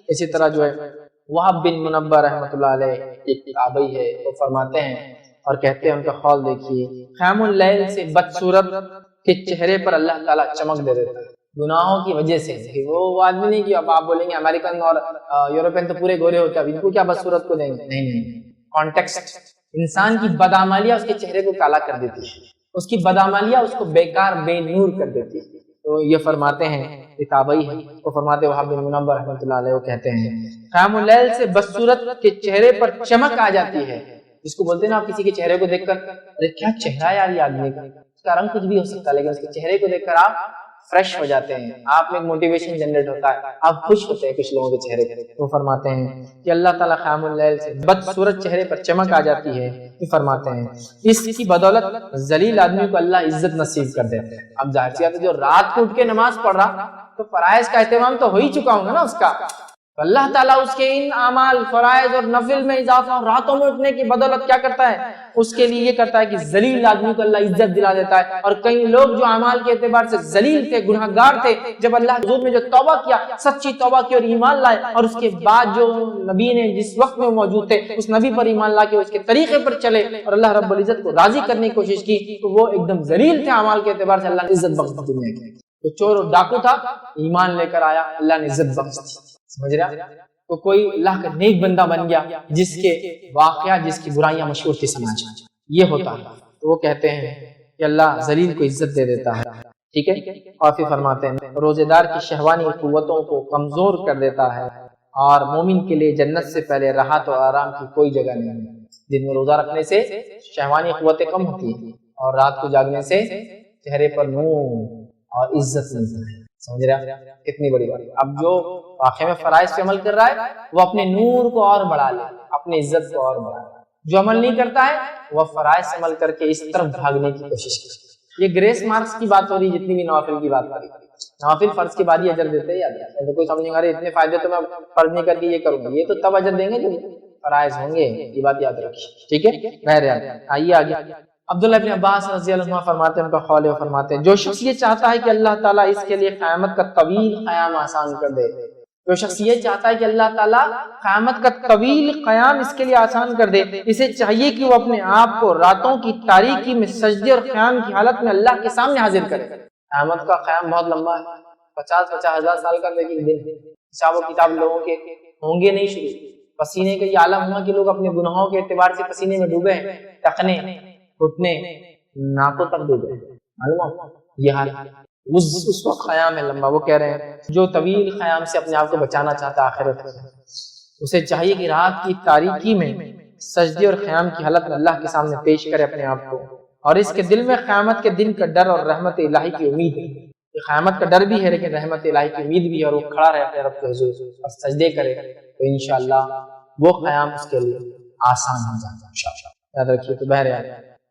اسی طرح جو ہے وہب بن منبہ رحمۃ اللہ علیہ ایک تابعی ہے، وہ فرماتے ہیں اور کہتے ہیں، ان کا قول دیکھیے، قیام اللیل سے بدصورت کے چہرے پر اللہ تعالیٰ چمک دے دیتا ہے گناہوں کی وجہ سے۔ وہ آدمی نہیں کہ اب آپ بولیں گے امریکن اور یورپین تو پورے گورے ہوتے ہیں، اب ان کو کیا بدصورت کو دیں گے، نہیں، کانٹیکسٹ، انسان کی بدعمالیاں اس کے چہرے کو کالا کر دیتی ہے، اس کی بدعمالیاں اس کو بیکار بے نور کر دیتی ہے۔ تو یہ فرماتے ہیں، یہ تابعی ہے، وہ فرماتے ہیں وہاب بن منبہ رحمۃ اللہ علیہ، وہ کہتے ہیں قیام اللیل سے بدصورت کے چہرے پر چمک آ جاتی ہے، جس کو بولتے ہیں نا آپ کسی کے چہرے کو دیکھ کر ارے کیا چہرہ ہے یار یہ آدمی کا، اس کا رنگ کچھ بھی ہو سکتا ہے، لیکن اس کے چہرے کو دیکھ کر آپ فریش ہو جاتے ہیں، آپ میں ایک موٹیویشن جنریٹ ہوتا ہے، آپ خوش ہوتے ہیں کچھ لوگوں کے چہرے پر۔ وہ فرماتے ہیں کہ اللہ تعالیٰ قیام اللیل سے بدصورت چہرے پر چمک آ جاتی ہے، یہ فرماتے ہیں اس کی بدولت ذلیل آدمی کو اللہ عزت نصیب کر دیتے ہیں۔ اب ظاہر سی بات ہے جو رات کو اٹھ کے نماز پڑھ رہا تو فرائض کا اہتمام تو ہو ہی چکا ہوں گا نا اس کا، تو اللہ تعالیٰ اس کے ان اعمال، فرائض اور نفل میں اضافہ اور راتوں میں اٹھنے کی بدولت کیا کرتا ہے، اس کے لیے یہ کرتا ہے کہ ذلیل آدمی کو اللہ عزت دلا دیتا ہے۔ اور کئی لوگ جو اعمال کے اعتبار سے ذلیل تھے، گناہ گار تھے، جب اللہ کے حضور میں جو توبہ کیا، سچی توبہ کی اور ایمان لائے، اور اس کے بعد جو نبی نے جس وقت میں موجود تھے اس نبی پر ایمان لا کے اس کے طریقے پر چلے اور اللہ رب العزت کو راضی کرنے کی کوشش کی، تو وہ ایک دم ذلیل تھے اعمال کے اعتبار سے، اللہ نے عزت بخش دی دنیا کی۔ تو چور اور ڈاکو تھا، ایمان لے کر آیا، اللہ نے عزت بخش دی، سمجھ رہا؟ تو کوئی اللہ کا نیک بندہ بن گیا جس کے واقعات، جس کی برائیاں مشہور تھی سماج میں، یہ ہوتا ہے۔ تو وہ کہتے ہیں کہ اللہ ذلیل کو عزت دے دیتا ہے، ٹھیک ہے، اور پھر فرماتے ہیں روزے دار کی شہوانی قوتوں کو کمزور کر دیتا ہے، اور مومن کے لیے جنت سے پہلے راحت اور آرام کی کوئی جگہ نہیں ہے۔ دن میں روزہ رکھنے سے شہوانی قوتیں کم ہوتی ہیں، اور رات کو جاگنے سے چہرے پر نور اور عزت ملتا ہے، سمجھ رہے ہیں کتنی بڑی بات ہے۔ اب جو واقعے میں فرائض پہ عمل کر رہا ہے وہ اپنے نور کو اور بڑھا لے، اپنی عزت کو اور بڑھا لے، جو عمل نہیں کرتا ہے وہ فرائض سے عمل کر کے اس طرف بھاگنے کی کوشش کرے۔ یہ گریس مارکس کی بات ہو رہی، جتنی بھی نوافل کی بات ہو رہی، نوافل فرض کے بعد ہی اجر دیتے ہیں، یاد ہے تو کوئی سمجھیں گا اتنے فائدے تو میں فرض نہیں کر کے یہ کروں گا، یہ تو تب اجر دیں گے جب فرائض ہوں گے، یہ بات یاد رکھیے، ٹھیک ہے۔ بہرحال آئیے آگے، عبداللہ ابن عباس رضی اللہ عنہ فرماتے ہیں، ان کا قول ہے، فرماتے ہیں جو شخص یہ چاہتا ہے کہ اللہ تعالیٰ اس کے لیے قیامت کا طویل قیام آسان کر دے، جو شخص یہ چاہتا ہے کہ اللہ تعالیٰ قیامت کا طویل قیام اس کے لیے آسان کر دے، اسے چاہیے کہ وہ اپنے آپ کو راتوں کی تاریکی میں سجدے اور قیام کی حالت میں اللہ کے سامنے حاضر کرے۔ قیامت کا قیام بہت لمبا ہے، 50-50 ہزار سال کا لیکن دن، حساب و کتاب لوگوں کے ہوں گے نہیں شروع، پسینے کا یہ عالم ہوا کہ لوگ اپنے گناہوں کے اعتبار سے پسینے میں ڈوبے ہیں، ٹکنے گھٹنے ناکوں تک ڈوبے ہیں، معلوم یہ حال اس وقت قیام ہے لمبا۔ وہ کہہ رہے ہیں جو طویل قیام سے اپنے آپ کو بچانا چاہتا ہے آخرت میں، اسے چاہیے کہ رات کی تاریکی میں سجدے اور قیام کی حالت میں اللہ کے سامنے پیش کرے اپنے آپ کو، اور اس کے دل میں قیامت کے دن کا ڈر اور رحمت الہی کی امید ہے۔ کہ قیامت کا ڈر بھی ہے لیکن رحمت الہی کی امید بھی ہے، اور وہ کھڑا رہے اپنے رب کے حضور اور سجدے کرے تو انشاءاللہ وہ قیام اس کے لیے آسان ہو جاتا ہے انشاءاللہ۔ یاد رکھیے۔ تو بہرحال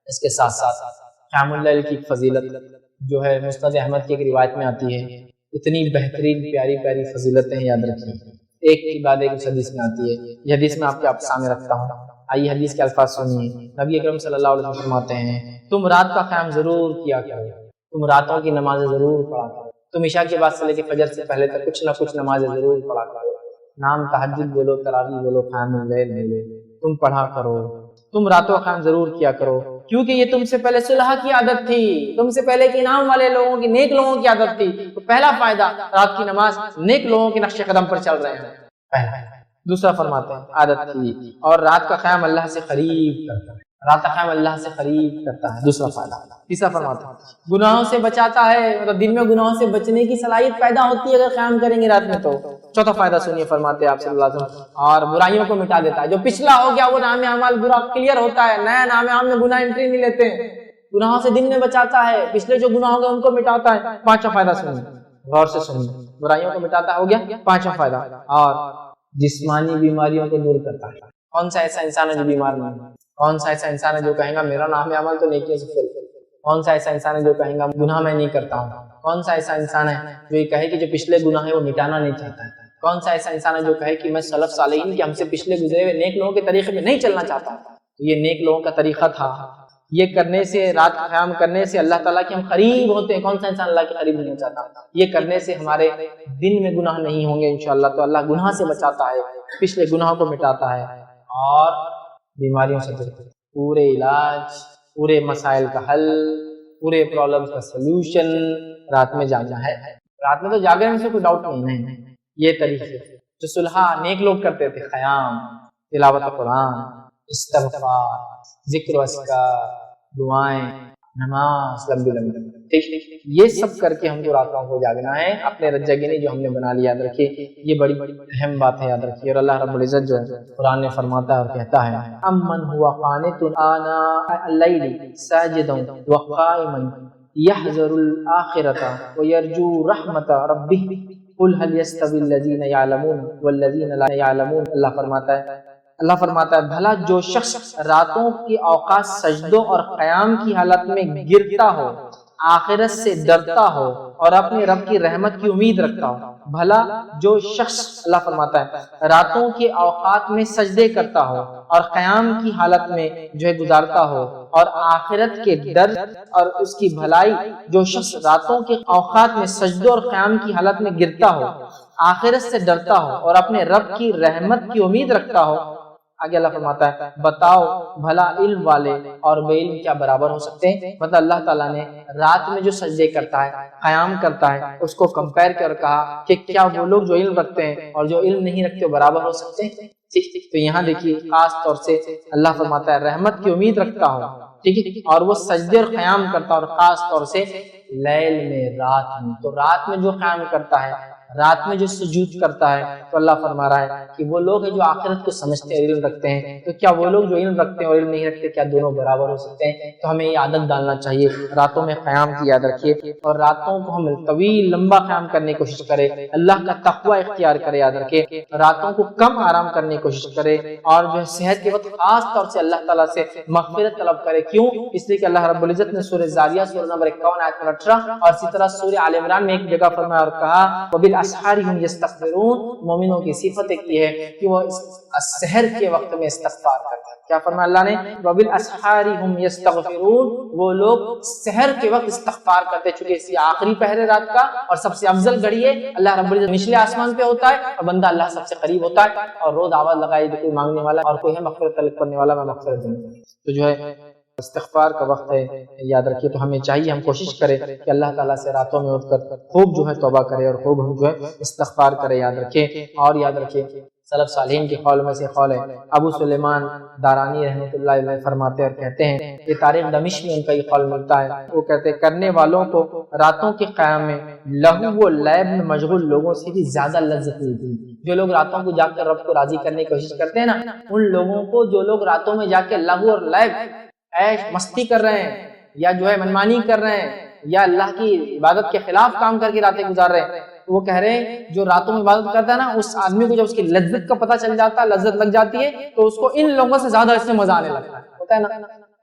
اس کے ساتھ ساتھ قیام اللیل کی فضیلت جو ہے مسند احمد کی ایک روایت میں آتی ہے، اتنی بہترین پیاری پیاری فضیلتیں یاد رکھیے، ایک کے بعد ایک اس حدیث میں آتی ہے۔ یہ حدیث میں آپ کے سامنے رکھتا ہوں، آئیے حدیث کے الفاظ سنیے۔ نبی اکرم صلی اللہ علیہ وسلم فرماتے ہیں تم رات کا قیام ضرور کیا کرو، تم راتوں کی نمازیں ضرور پڑھا کرو، تم عشاء کے بعد سے لے کے فجر سے پہلے تک کچھ نہ کچھ نمازیں ضرور پڑھا کرو، نام تہجد بولو، تراویح بولو، قیام اللیل بولو، تم پڑھا کرو، تم راتوں کا قیام ضرور کیا کرو، کیونکہ یہ تم سے پہلے صلح کی عادت تھی، تم سے پہلے کے انعام والے لوگوں کی، نیک لوگوں کی عادت تھی۔ تو پہلا فائدہ رات کی نماز، نیک لوگوں کے نقش قدم پر چل رہے ہیں، پہلا۔ دوسرا فرماتے ہیں عادت تھی، اور رات کا قیام اللہ سے قریب کرتا ہے، رات کا قیام اللہ سے قریب کرتا ہے، دوسرا فائدہ۔ تیسرا فرماتے ہیں گناہوں سے بچاتا ہے، مطلب دن میں گناہوں سے بچنے کی صلاحیت پیدا ہوتی ہے اگر قیام کریں گے رات میں تو۔ چوتھا فائدہ سنیے، فرماتے ہیں آپ صلی اللہ علیہ وسلم، اور برائیوں کو مٹا دیتا ہے، جو پچھلا ہو گیا وہ نام اعمال برا کلیئر ہوتا ہے، نیا نام اعمال میں گناہ انٹری نہیں لیتے ہیں، گناہوں سے دن میں بچاتا ہے، پچھلے جو گناہ ہو گئے ان کو مٹاتا ہے۔ پانچواں فائدہ سنیے، غور سے سنیے، برائیوں کو مٹاتا ہو گیا پانچواں فائدہ، اور جسمانی بیماریوں کو دور کرتا ہے۔ کون سا ایسا انسان ہے جو بیمار نہیں ہے؟ کون سا ایسا انسان ہے جو کہے گا میرا نام عمل تو نیکیوں سے فل ہے؟ کون سا ایسا انسان ہے جو کہے گا گناہ میں نہیں کرتا ہوں؟ کون سا ایسا انسان ہے جو یہ کہے کہ جو پچھلے گناہ ہے وہ مٹانا نہیں چاہتا ہے؟ کون سا ایسا انسان ہے جو کہے کہ میں سلف صالحین کے ہم سے پچھلے گزرے ہوئے نیک لوگوں کے طریقے میں نہیں چلنا چاہتا؟ تو یہ نیک لوگوں کا طریقہ تھا، یہ کرنے سے، رات کا قیام کرنے سے اللہ تعالیٰ کے ہم قریب ہوتے ہیں۔ کون سا انسان اللہ کے قریب نہیں چاہتا؟ یہ کرنے سے ہمارے دن میں گناہ نہیں ہوں گے انشاءاللہ، تو اللہ گناہ سے بچاتا ہے، پچھلے گناہوں کو مٹاتا ہے، اور بیماریوں سے پورے علاج، پورے مسائل کا حل، پورے پرابلم کا سلوشن رات میں جاگنا ہے۔ رات میں تو جاگنے میں سے کوئی ڈاؤٹ نہیں ہے۔ یہ طریقے جو صلح نیک لوگ کرتے تھے، قیام، تلاوت قرآن، استغفار، ذکر و اذکار، دعائیں، نماز لمبی لمبی، ٹھیک، یہ سب کر کے ہم کو راتوں کو جاگنا ہے، اپنے رجگنی جو ہم نے بنا لیا، یاد رکھیے یہ بڑی اہم بات ہے، یاد رکھیے۔ اور اللہ رب العزت جو ہے قرآن میں فرماتا ہے اور کہتا ہے امن هو قانت آناء اللیل ساجدا وقائما یحذر الآخرة ویرجو رحمت ربہ قل هل يستوی الذین یعلمون والذین لا یعلمون۔ اللہ فرماتا ہے بھلا جو شخص راتوں کی اوقات سجدوں اور قیام کی حالت میں گرتا ہو، آخرت سے ڈرتا ہو اور اپنے رب کی رحمت کی امید رکھتا ہو، بھلا جو شخص، اللہ فرماتا ہے، راتوں کے اوقات میں سجدے کرتا ہو اور قیام کی حالت میں جو ہے گزارتا ہو اور آخرت کے ڈر اور اس کی بھلائی، جو شخص راتوں کے اوقات میں سجدوں اور قیام کی حالت میں گرتا ہو، آخرت سے ڈرتا ہو اور اپنے رب کی رحمت کی امید رکھتا ہو، آگے اللہ فرماتا ہے بتاؤ بھلا علم والے اور بے علم کیا برابر ہو سکتے ہیں؟ مطلب اللہ تعالیٰ نے رات میں جو سجدے کرتا ہے، قیام کرتا ہے، اس کو کمپیر کر کہا کہ کیا وہ لوگ جو علم رکھتے ہیں اور جو علم نہیں رکھتے وہ برابر ہو سکتے ہیں؟ ٹھیک، تو یہاں دیکھیے خاص طور سے اللہ فرماتا ہے رحمت کی امید رکھتا ہو، ٹھیک ہے، اور وہ سجدے اور قیام کرتا ہے، اور خاص طور سے لیل میں، رات میں۔ تو رات میں جو قیام کرتا ہے، رات میں جو سجود کرتا ہے، تو اللہ فرما رہا ہے کہ وہ لوگ ہیں جو آخرت کو سمجھتے ہیں، علم رکھتے ہیں، تو کیا وہ لوگ جو علم رکھتے ہیں اور علم نہیں رکھتے کیا دونوں برابر ہو سکتے ہیں؟ تو ہمیں یہ عادت ڈالنا چاہیے، راتوں میں قیام کی یاد رکھیے، اور راتوں کو ہم طویل لمبا قیام کرنے کی کوشش کریں، اللہ کا تقوی اختیار کرے، یاد رکھے راتوں کو کم آرام کرنے کی کوشش کرے، اور جو ہے صحت کے وقت خاص طور سے اللہ تعالیٰ سے مغفرت طلب کرے۔ کیوں؟ اس لیے کہ اللہ رب العزت نے سورہ زاریات سورہ نمبر 51 آیت 18 اور اسی طرح سورہ آل عمران میں ایک جگہ فرمایا اور کہا وبالاسحار هم یستغفرون، مومنوں کی صفت ایک یہ ہے کہ وہ سحر کے وقت میں استغفار کرتے ہیں۔ کیا فرمایا اللہ نے؟ وبالاسحار هم یستغفرون، وہ لوگ سحر کے وقت استغفار کرتے، چونکہ اس آخری پہرے رات کا اور سب سے افضل گھڑی ہے، اللہ رب العزت نچلے آسمان پہ ہوتا ہے اور بندہ اللہ سب سے قریب ہوتا ہے، اور روز آواز لگائی تو کوئی مانگنے والا اور کوئی ہے مغفرت طلب کرنے والا، میں مغفرت دوں۔ تو جو ہے استغفار کا وقت ہے، یاد رکھیے، تو ہمیں چاہیے ہم کوشش کریں کہ اللہ تعالیٰ سے راتوں میں اٹھ کر خوب جو ہے توبہ کرے اور خوب ہم جو ہے استغفار کرے، یاد رکھیں۔ اور یاد رکھیں سلف صالحین کے قول میں سے قول ہے، ابو سلیمان دارانی رحمۃ اللہ علیہ فرماتے اور کہتے ہیں، یہ تاریخ دمشق میں ان کا یہ قول ملتا ہے، وہ کہتے ہیں کرنے والوں کو راتوں کے قیام میں لہو و لعب میں مشغول لوگوں سے بھی زیادہ لذت ملتی ہے۔ جو لوگ راتوں کو جا کر رب کو راضی کرنے کی کوشش کرتے ہیں نا، ان لوگوں کو جو لوگ راتوں میں جا کے لہو اور لعب، عیش مستی کر رہے ہیں یا جو ہے منمانی کر رہے ہیں یا اللہ کی عبادت کے خلاف کام کر کے راتیں گزار رہے ہیں. وہ کہہ رہے ہیں جو راتوں میں عبادت کرتا ہے نا اس آدمی کو جب اس کی لذت کا پتہ چل جاتا ہے, لذت لگ جاتی ہے, تو اس کو ان لوگوں سے زیادہ اس میں مزہ آنے لگتا ہے. ہوتا ہے نا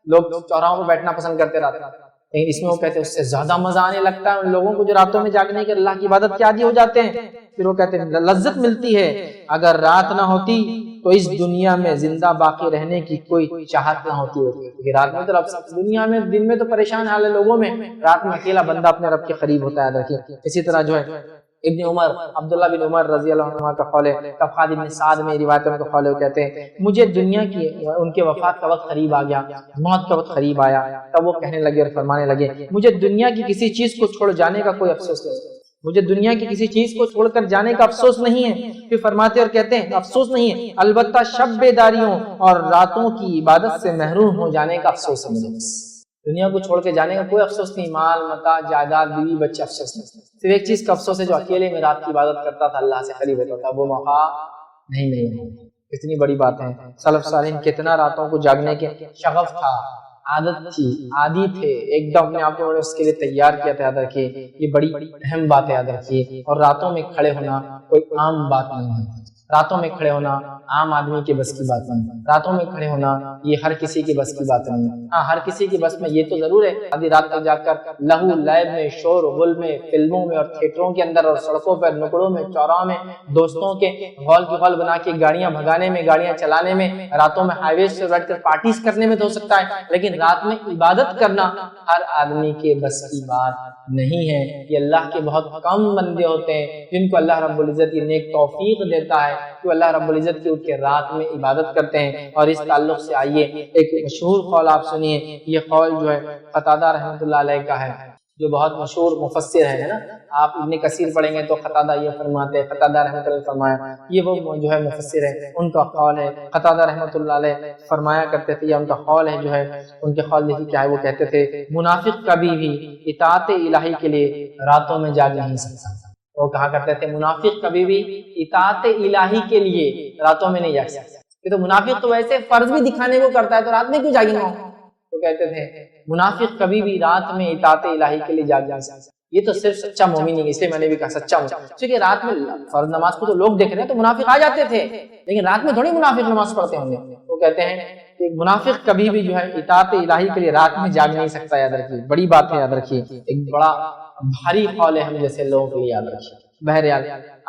لوگ چوراہوں پہ بیٹھنا پسند کرتے رہتے ہیں, لیکن اس میں وہ کہتے ہیں اس سے زیادہ مزہ آنے لگتا ہے ان لوگوں کو جو راتوں میں جاگنے کے اللہ کی عبادت کے عادی ہو جاتے ہیں. پھر وہ کہتے ہیں لذت ملتی ہے, اگر رات نہ ہوتی تو اس دنیا میں زندہ باقی رہنے کی کوئی چاہت نہ ہوتی. کیونکہ رات میں تو رب دنیا میں دن میں تو پریشان حال ہے لوگوں میں, رات میں اکیلا بندہ اپنے رب کے قریب ہوتا ہے. دیکھیے اسی طرح جو ہے ابن عمر عبداللہ بن عمر رضی اللہ عنہ کا قول ہے, طبقات ابن سعد میں روایت میں قول ہے, وہ کہتے ہیں مجھے دنیا کی ان کے وفات کا وقت قریب آ گیا, موت کا وقت قریب آیا, تب وہ کہنے لگے اور فرمانے لگے مجھے دنیا کی کسی چیز کو چھوڑ جانے کا کوئی افسوس نہیں, مجھے دنیا کی کسی چیز کو چھوڑ کر جانے کا افسوس نہیں ہے. پھر فرماتے اور کہتے ہیں افسوس نہیں ہے, البتہ شب بیداریوں اور راتوں کی عبادت سے محروم ہو جانے کا افسوس ہے مجھے. دنیا کو چھوڑ کے جانے کا کوئی افسوس نہیں, مال متاع جائیداد بیوی بچے افسوس نہیں, صرف ایک چیز کا افسوس ہے جو اکیلے میں رات کی عبادت کرتا تھا, اللہ سے قریب ہوتا تھا, وہ موقع نہیں ملے. کتنی بڑی بات ہے. سلف صالحین کتنا راتوں کو جاگنے کے شغف تھا, عادت تھی, عادی تھے, ایک دم اپنے آپ کو اس کے لیے تیار کیا تھا. یاد رکھیے یہ بڑی اہم بات ہے, یاد رکھیے. اور راتوں میں کھڑے ہونا کوئی عام بات نہیں ہے, راتوں میں کھڑے ہونا عام آدمی کے بس کی بات نہیں, راتوں میں کھڑے ہونا یہ ہر کسی کی بس کی بات نہیں. ہاں ہر کسی کی بس میں یہ تو ضرور ہے آدھی رات تک جا کر لہو لعب میں, شور و غل میں, فلموں میں اور تھیٹروں کے اندر اور سڑکوں پر, نکڑوں میں, چوراہوں میں دوستوں کے غول کی غول بنا کے گاڑیاں بھگانے میں, گاڑیاں چلانے میں, راتوں میں ہائی ویز سے بیٹھ کر پارٹیز کرنے میں تو ہو سکتا ہے, لیکن رات میں عبادت کرنا ہر آدمی کے بس کی بات نہیں ہے. یہ اللہ کے بہت کم بندے ہوتے ہیں جن کو اللہ رب العزت یہ نیک توفیق دیتا ہے کہ اللہ رب العزت کی اٹھ کے رات میں عبادت کرتے ہیں. اور اس تعلق سے آئیے ایک مشہور قول آپ سنیے. یہ قول جو ہے قتادہ رحمۃ اللہ علیہ کا ہے, جو بہت مشہور مفسر ہے نا. آپ ابن کثیر پڑھیں گے تو قتادہ یہ فرماتے ہیں, قتادہ رحمۃ اللہ فرمایا, یہ وہ جو ہے مفسر ہے, ان کا قول ہے. قتادہ رحمۃ اللہ علیہ فرمایا کرتے تھے, یا ان کا قول ہے جو ہے, ان کے قول دیکھیے کیا ہے. وہ کہتے تھے منافق کبھی بھی اطاعت الہی کے لیے راتوں میں جاگ نہیں سکتا. وہ کہا کرتے تھے منافق کبھی بھی اطاعت الہی کے لیے راتوں میں نہیں جاگ سکتا. یہ تو منافق تو ویسے فرض بھی دکھانے کو کرتا ہے, تو رات میں کیوں جاگیں گا. تو کہتے تھے منافق کبھی بھی رات میں اطاعت الہی کے لیے جاگ سکتا. یہ تو صرف سچا مومن نہیں, اس لیے میں نے بھی کہا سچا مومن, کیونکہ رات میں فرض نماز کو تو لوگ دیکھ رہے ہیں تو منافق آ جاتے تھے, لیکن رات میں تھوڑی منافق نماز پڑھتے ہوں گے. وہ کہتے ہیں کہ منافق کبھی بھی جو ہے اطاعت الہی کے لیے رات میں جاگ نہیں سکتا. یاد رکھیے بڑی بات ہے, یاد رکھیے ایک بڑا بھاری قول ہے ہم جیسے لوگوں کے لیے, یاد رکھیے. بہرحال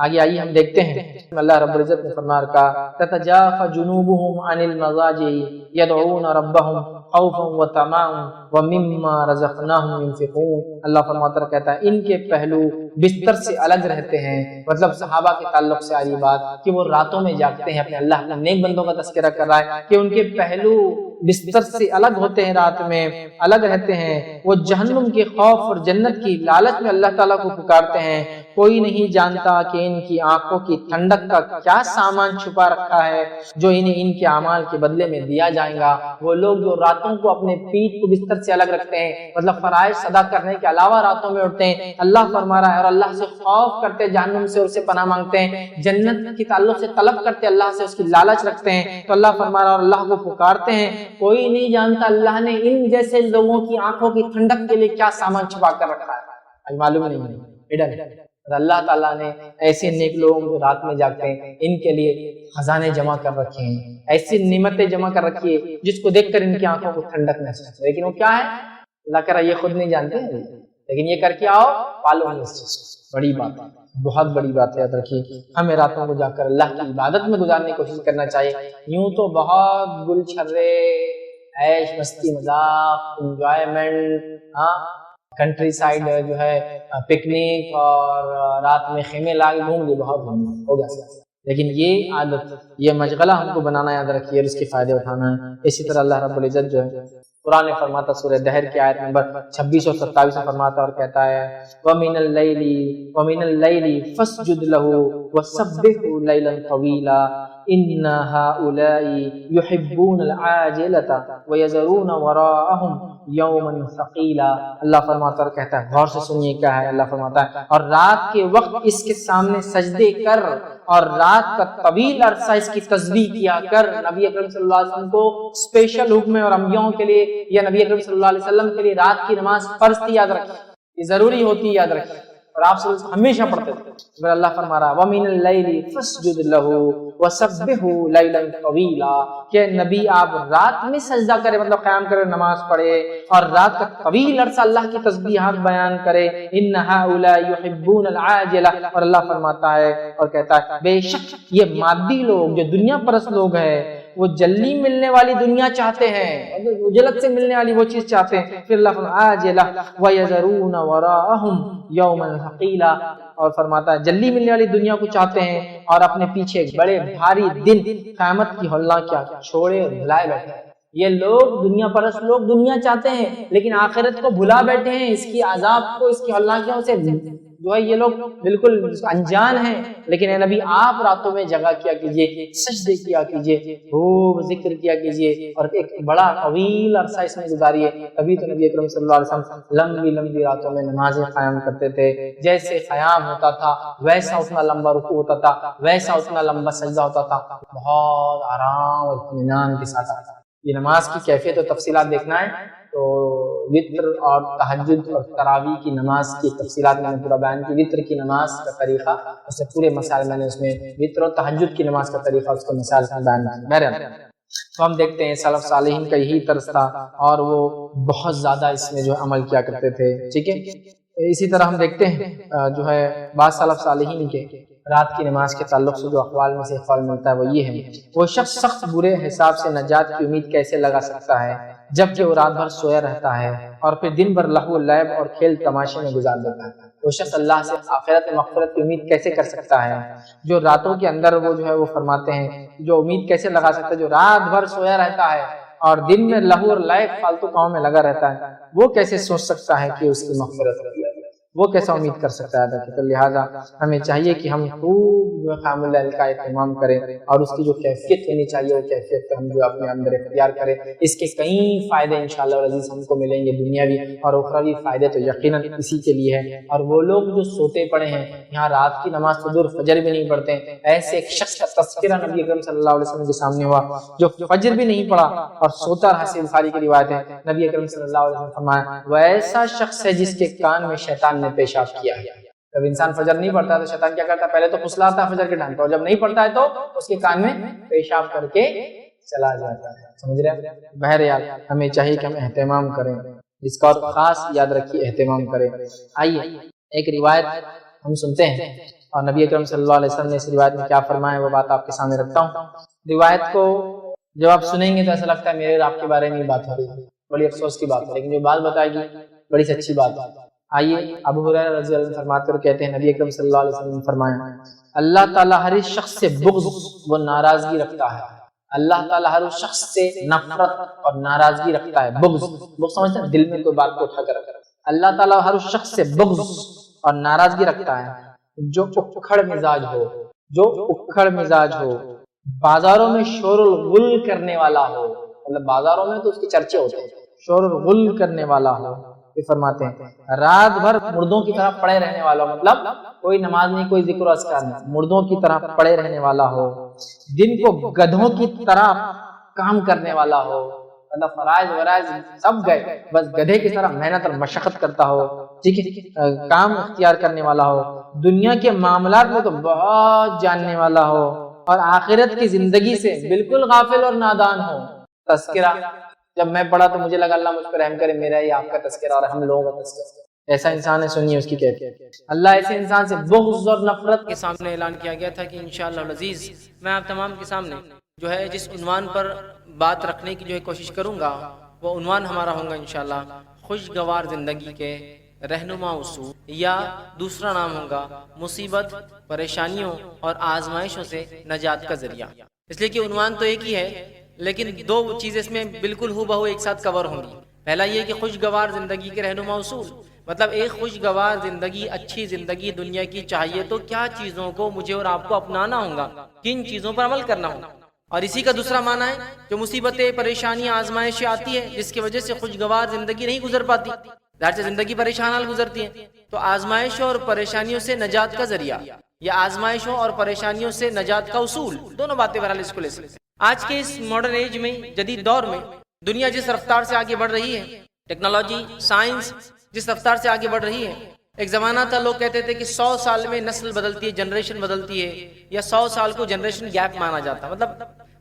آگے آئیے ہم دیکھتے ہیں اللہ رب العزت نے فرمایا کہا تتجافى جنوبهم عن المضاجع يدعون ربهم خوفا وطمعا ومما رزقناهم ينفقون. اللہ فرماتا ہے کہتا ہے ان کے پہلو بستر سے الگ رہتے ہیں. مطلب صحابہ کے تعلق سے آ رہی بات کہ وہ راتوں میں جاگتے ہیں, اپنے اللہ کے نیک بندوں کا تذکرہ کر رہا ہے کہ ان کے پہلو بستر سے الگ ہوتے ہیں, رات میں الگ رہتے ہیں. وہ جہنم کے خوف اور جنت کی لالچ میں اللہ تعالیٰ کو پکارتے ہیں. کوئی نہیں جانتا کہ ان کی آنکھوں کی ٹھنڈک کا کیا سامان چھپا رکھا ہے جو انہیں ان کے اعمال کے بدلے میں دیا جائے گا. وہ لوگ جو راتوں کو اپنے پیٹ کو بستر سے الگ رکھتے ہیں, مطلب فرائض ادا کرنے کے علاوہ راتوں میں اٹھتے ہیں, اللہ فرما رہا ہے, اور اللہ سے خوف کرتے, جہنم سے اور سے پناہ مانگتے ہیں, جنت کے تعلق سے طلب کرتے, اللہ سے اس کی لالچ رکھتے ہیں. تو اللہ فرما رہا ہے اور اللہ کو پکارتے ہیں. کوئی نہیں جانتا اللہ نے ان جیسے لوگوں کی آنکھوں کی ٹھنڈک کے لیے کیا سامان چھپا کر رکھا ہے, معلوم نہیں. اللہ تعالیٰ نے ایسے نیک لوگوں کو رات میں جاگتے ہیں ان کے لیے خزانے جمع کر رکھے ہیں, ایسی نعمتیں جمع کر رکھی ہے جس کو دیکھ کر ان کی آنکھوں کو ٹھنڈک محسوس ہوتی ہے. لیکن وہ کیا ہے, اللہ کہہ رہا ہے یہ خود نہیں جانتے ہیں, لیکن یہ کر کے آؤ پالو ہم اس چیز کو. بڑی بات ہے, بہت بڑی بات ہے. یاد رکھیے ہمیں راتوں کو جا کر اللہ کی عبادت میں گزارنے کی کوشش کرنا چاہیے. یوں تو بہت گل چھرے, عیش مستی مذاق, انجوائمنٹ, کنٹری سائڈ جو ہے پکنک اور رات میں خیمے لاگے گھوم لیے, بہت ہو گیا, لیکن یہ عادت, یہ مشغلہ ہم کو بنانا یاد رکھیے اور اس کے فائدے اٹھانا ہے. اسی طرح اللہ رب العزت جو ہے قرآن فرماتا سورہ دہر کی آیت نمبر 26 اور 27 میں فرماتا اور کہتا ہے وَمِنَ اللَّيْلِ فَاسْجُدْ لَهُ وَسَبِّحْهُ لَيْلًا طَوِيلًا إِنَّ هَؤُلَاءِ يُحِبُّونَ الْعَاجِلَةَ وَيَذَرُونَ وَرَاءَهُمْ يَوْمًا ثَقِيلًا. اللہ فرماتا اور کہتا ہے, غور سے سنیے کیا ہے. اللہ فرماتا ہے اور رات کے وقت اس کے سامنے سجدے کر اور رات کا طویل عرصہ اس کی تسبیح کیا کر. نبی اکرم صلی اللہ علیہ وسلم کو اسپیشل حکم ہے اور انبیاءوں کے لیے یا نبی اکرم صلی اللہ علیہ وسلم کے لیے رات کی نماز فرض تھی, یاد رکھیں. یہ ضروری ہوتی ہے، یاد رکھیں، اور آپ سے ہمیشہ پڑھتے تھے۔ پھر اللہ فرما رہا وَمِنَ اللَّيْلِ فَاسْجُدْ لَهُ وَسَبِّحْهُ لَيْلًا طَوِيلًا، کہ نبی آپ رات میں سجدہ کرے، مطلب قیام کرے، نماز پڑھے، اور رات کا طویل عرصہ اللہ کی تسبیحات بیان کرے۔ إِنَّ هَؤُلَاءِ يُحِبُّونَ الْعَاجِلَةَ، اور اللہ فرماتا ہے اور کہتا ہے بے شک یہ مادی لوگ، جو دنیا پرست لوگ ہیں، وہ جلدی ملنے والی دنیا چاہتے ہیں، جلد سے ملنے والی وہ چیز چاہتے ہیں۔ پھر اللہ فرماتا ہے عاجلہ وَيَذَرُونَ وَرَاءَهُمْ يَوْمًا ثَقِيلًا، اور فرماتا ہے جلدی ملنے والی دنیا کو چاہتے ہیں اور اپنے پیچھے ایک بڑے بھاری دن قیامت کی ہولنا کیا چھوڑے اور بھلائے بیٹھے ہیں۔ یہ لوگ دنیا پرست لوگ دنیا چاہتے ہیں لیکن آخرت کو بھلا بیٹھے ہیں، اس کی عذاب کو، اس کی ہولناکیوں سے جو ہے یہ لوگ بالکل انجان ہیں۔ لیکن اے نبی آپ راتوں میں جگہ کیا کیجئے، سجدے کیا کیجئے، خوب ذکر کیا کیجئے، اور ایک بڑا طویل عرصہ اس میں گزاریے۔ تبھی تو نبی اکرم صلی اللہ علیہ وسلم لمبی لمبی راتوں میں نمازیں قیام کرتے تھے۔ جیسے قیام ہوتا تھا ویسا اتنا لمبا رکوع ہوتا تھا، ویسا اتنا لمبا سجدہ ہوتا تھا، بہت آرام اور اطمینان کے ساتھ آتا۔ یہ نماز کی کیفیت و تفصیلات دیکھنا ہے تو وتر اور تہجد اور تراویح کی نماز کی تفصیلات میں نے پورا بیان کی۔ وتر کی نماز کا طریقہ، اس سے پورے مسائل میں نے اس میں وتر اور تہجد کی نماز کا طریقہ، اس کے مسائل میں بیان کیا۔ بہرحال تو ہم دیکھتے ہیں سلف صالحین کا یہی طرز تھا اور وہ بہت زیادہ اس میں جو ہے عمل کیا کرتے تھے، ٹھیک ہے۔ اسی طرح ہم دیکھتے ہیں جو ہے بعض سلف صالحین کے رات کی نماز کے تعلق سے جو اقوال میں سے اقوال ملتا ہے وہ یہ ہے، وہ شخص سخت برے حساب سے نجات کی امید کیسے لگا سکتا ہے جبکہ وہ رات بھر سویا رہتا ہے اور پھر دن بھر لہو و لعب اور کھیل تماشے میں گزار دیتا ہے۔ وہ شخص اللہ سے آخرت مغفرت کی امید کیسے کر سکتا ہے جو راتوں کے اندر وہ جو ہے وہ فرماتے ہیں، جو امید کیسے لگا سکتا ہے جو رات بھر سویا رہتا ہے اور دن میں لہو اور لعب فالتو کاموں میں لگا رہتا ہے، وہ کیسے سوچ سکتا ہے کہ اس کی مغفرت ہوگی، وہ کیسا امید کر سکتا ہے۔ تو لہٰذا ہمیں چاہیے کہ ہم خوب جو قیام اللیل کا اہتمام کریں اور اس کی جو کیفیت ہونی چاہیے وہ کیفیت ہم جو اپنے اندر اختیار کریں۔ اس کے کئی فائدے انشاءاللہ العزیز ہم کو ملیں گے، دنیاوی اور اخروی فائدے تو یقیناً اسی کے لیے ہے۔ اور وہ لوگ جو سوتے پڑے ہیں، یہاں رات کی نماز فجر فجر بھی نہیں پڑھتے، ایسے ایک شخص کا تذکرہ نبی اکرم صلی اللہ علیہ وسلم کے سامنے ہوا جو فجر بھی نہیں پڑھا اور سوتا رہا۔ صحیح بخاری کی روایت ہے، نبی اکرم صلی اللہ علیہ وسلم فرمایا وہ ایسا شخص ہے جس کے کان میں شیطان نے پیشاب کیا ہے۔ جب انسان فجر نہیں پڑھتا تو شیطان کیا کرتا ہے، پہلے تو پھسلاتا ہے فجر کے ٹائم پر، اور جب نہیں پڑھتا ہے تو اس کے کان میں پیشاب کر کے چلا جاتا ہے، سمجھ رہے ہیں۔ بہرحال ہمیں چاہیے کہ ہم اہتمام کریں، اس کا اور خاص یاد رکھیے اہتمام کریں۔ آئیے ایک روایت ہم سنتے ہیں اور نبی اکرم صلی اللہ علیہ وسلم نے اس روایت میں کیا فرمایا وہ بات آپ کے سامنے رکھتا ہوں۔ روایت کو جب آپ سنیں گے تو ایسا لگتا ہے میرے اور آپ کے بارے میں بات ہو رہی ہے، بڑی افسوس کی بات ہے، لیکن جو بات بتائے گی بڑی سچی بات ہے۔ آئیے ابو ہریرہ رضی اللہ عنہ فرماتے اور کہتے ہیں نبی اکرم صلی اللہ علیہ وسلم نے فرمایا اللہ تعالیٰ ہر شخص سے بغض و ناراضگی رکھتا ہے، اللہ تعالیٰ ہر شخص سے نفرت اور ناراضگی رکھتا ہے۔ بغض سمجھتے ہیں دل میں کوئی بات کو اٹھا کر، اللہ تعالیٰ ہر شخص سے بغض اور ناراضگی رکھتا ہے جو اکھڑ مزاج ہو، جو اکھڑ مزاج ہو، بازاروں میں شور الغل کرنے والا ہو، مطلب بازاروں میں تو اس کے چرچے ہوتے ہیں، شور الغل کرنے والا ہو۔ یہ فرماتے ہیں رات بھر مردوں کی طرح پڑے رہنے والا ہو، مطلب کوئی نماز نہیں، کوئی ذکر و اذکار نہیں، مردوں کی طرح پڑے رہنے والا ہو، دن کو گدھوں کی طرح کام کرنے والا ہو، مطلب فرائض ورائض سب گئے، بس گدھے کی طرح محنت اور مشقت کرتا ہو، ٹھیک ہے، کام اختیار کرنے والا ہو، دنیا کے معاملات میں تو بہت جاننے والا ہو اور آخرت کی زندگی سے بالکل غافل اور نادان ہو۔ تذکرہ جب میں پڑھا تو مجھے لگا اللہ مجھ پر رحم کرے، میرا یہ آپ کا تذکرہ اور ہم لوگوں کا تذکرہ، ایسا انسان ہے، سنیے اس کی کیفیت۔ اللہ ایسے انسان سے بغض اور نفرت کے سامنے اعلان کیا گیا تھا کہ انشاءاللہ العزیز میں آپ تمام کے سامنے جو ہے جس عنوان پر بات رکھنے کی جو ہے کوشش کروں گا وہ عنوان ہمارا ہوگا انشاءاللہ خوشگوار زندگی کے رہنما اصول، یا دوسرا نام ہوگا مصیبت، پریشانیوں اور آزمائشوں سے نجات کا ذریعہ۔ اس لیے کہ عنوان تو ایک ہی ہے لیکن دو چیزیں اس میں بالکل ہو بہو ایک ساتھ کور ہوں گی۔ پہلا یہ کہ خوشگوار زندگی کے رہنما اصول، مطلب ایک خوشگوار زندگی، اچھی زندگی دنیا کی چاہیے تو کیا چیزوں کو مجھے اور آپ کو اپنانا ہوگا، کن چیزوں پر عمل کرنا ہوگا۔ اور اسی کا دوسرا معنی ہے جو مصیبتیں، پریشانیاں، آزمائشیں آتی ہے جس کی وجہ سے خوشگوار زندگی نہیں گزر پاتی، ظاہر سے زندگی پریشان حال گزرتی ہے، تو آزمائشوں اور پریشانیوں سے نجات کا ذریعہ یا آزمائشوں اور پریشانیوں سے نجات کا اصول، دونوں باتیں بہرحال اس کو لے سکتے ہیں۔ آج کے اس ماڈرن ایج میں، جدید دور میں دنیا جس رفتار سے آگے بڑھ رہی ہے، ٹیکنالوجی، سائنس جس رفتار سے آگے بڑھ رہی ہے. ایک زمانہ تھا لوگ کہتے تھے کہ 100 سال میں نسل بدلتی ہے، جنریشن بدلتی ہے، یا 100 سال کو جنریشن گیپ مانا جاتا، مطلب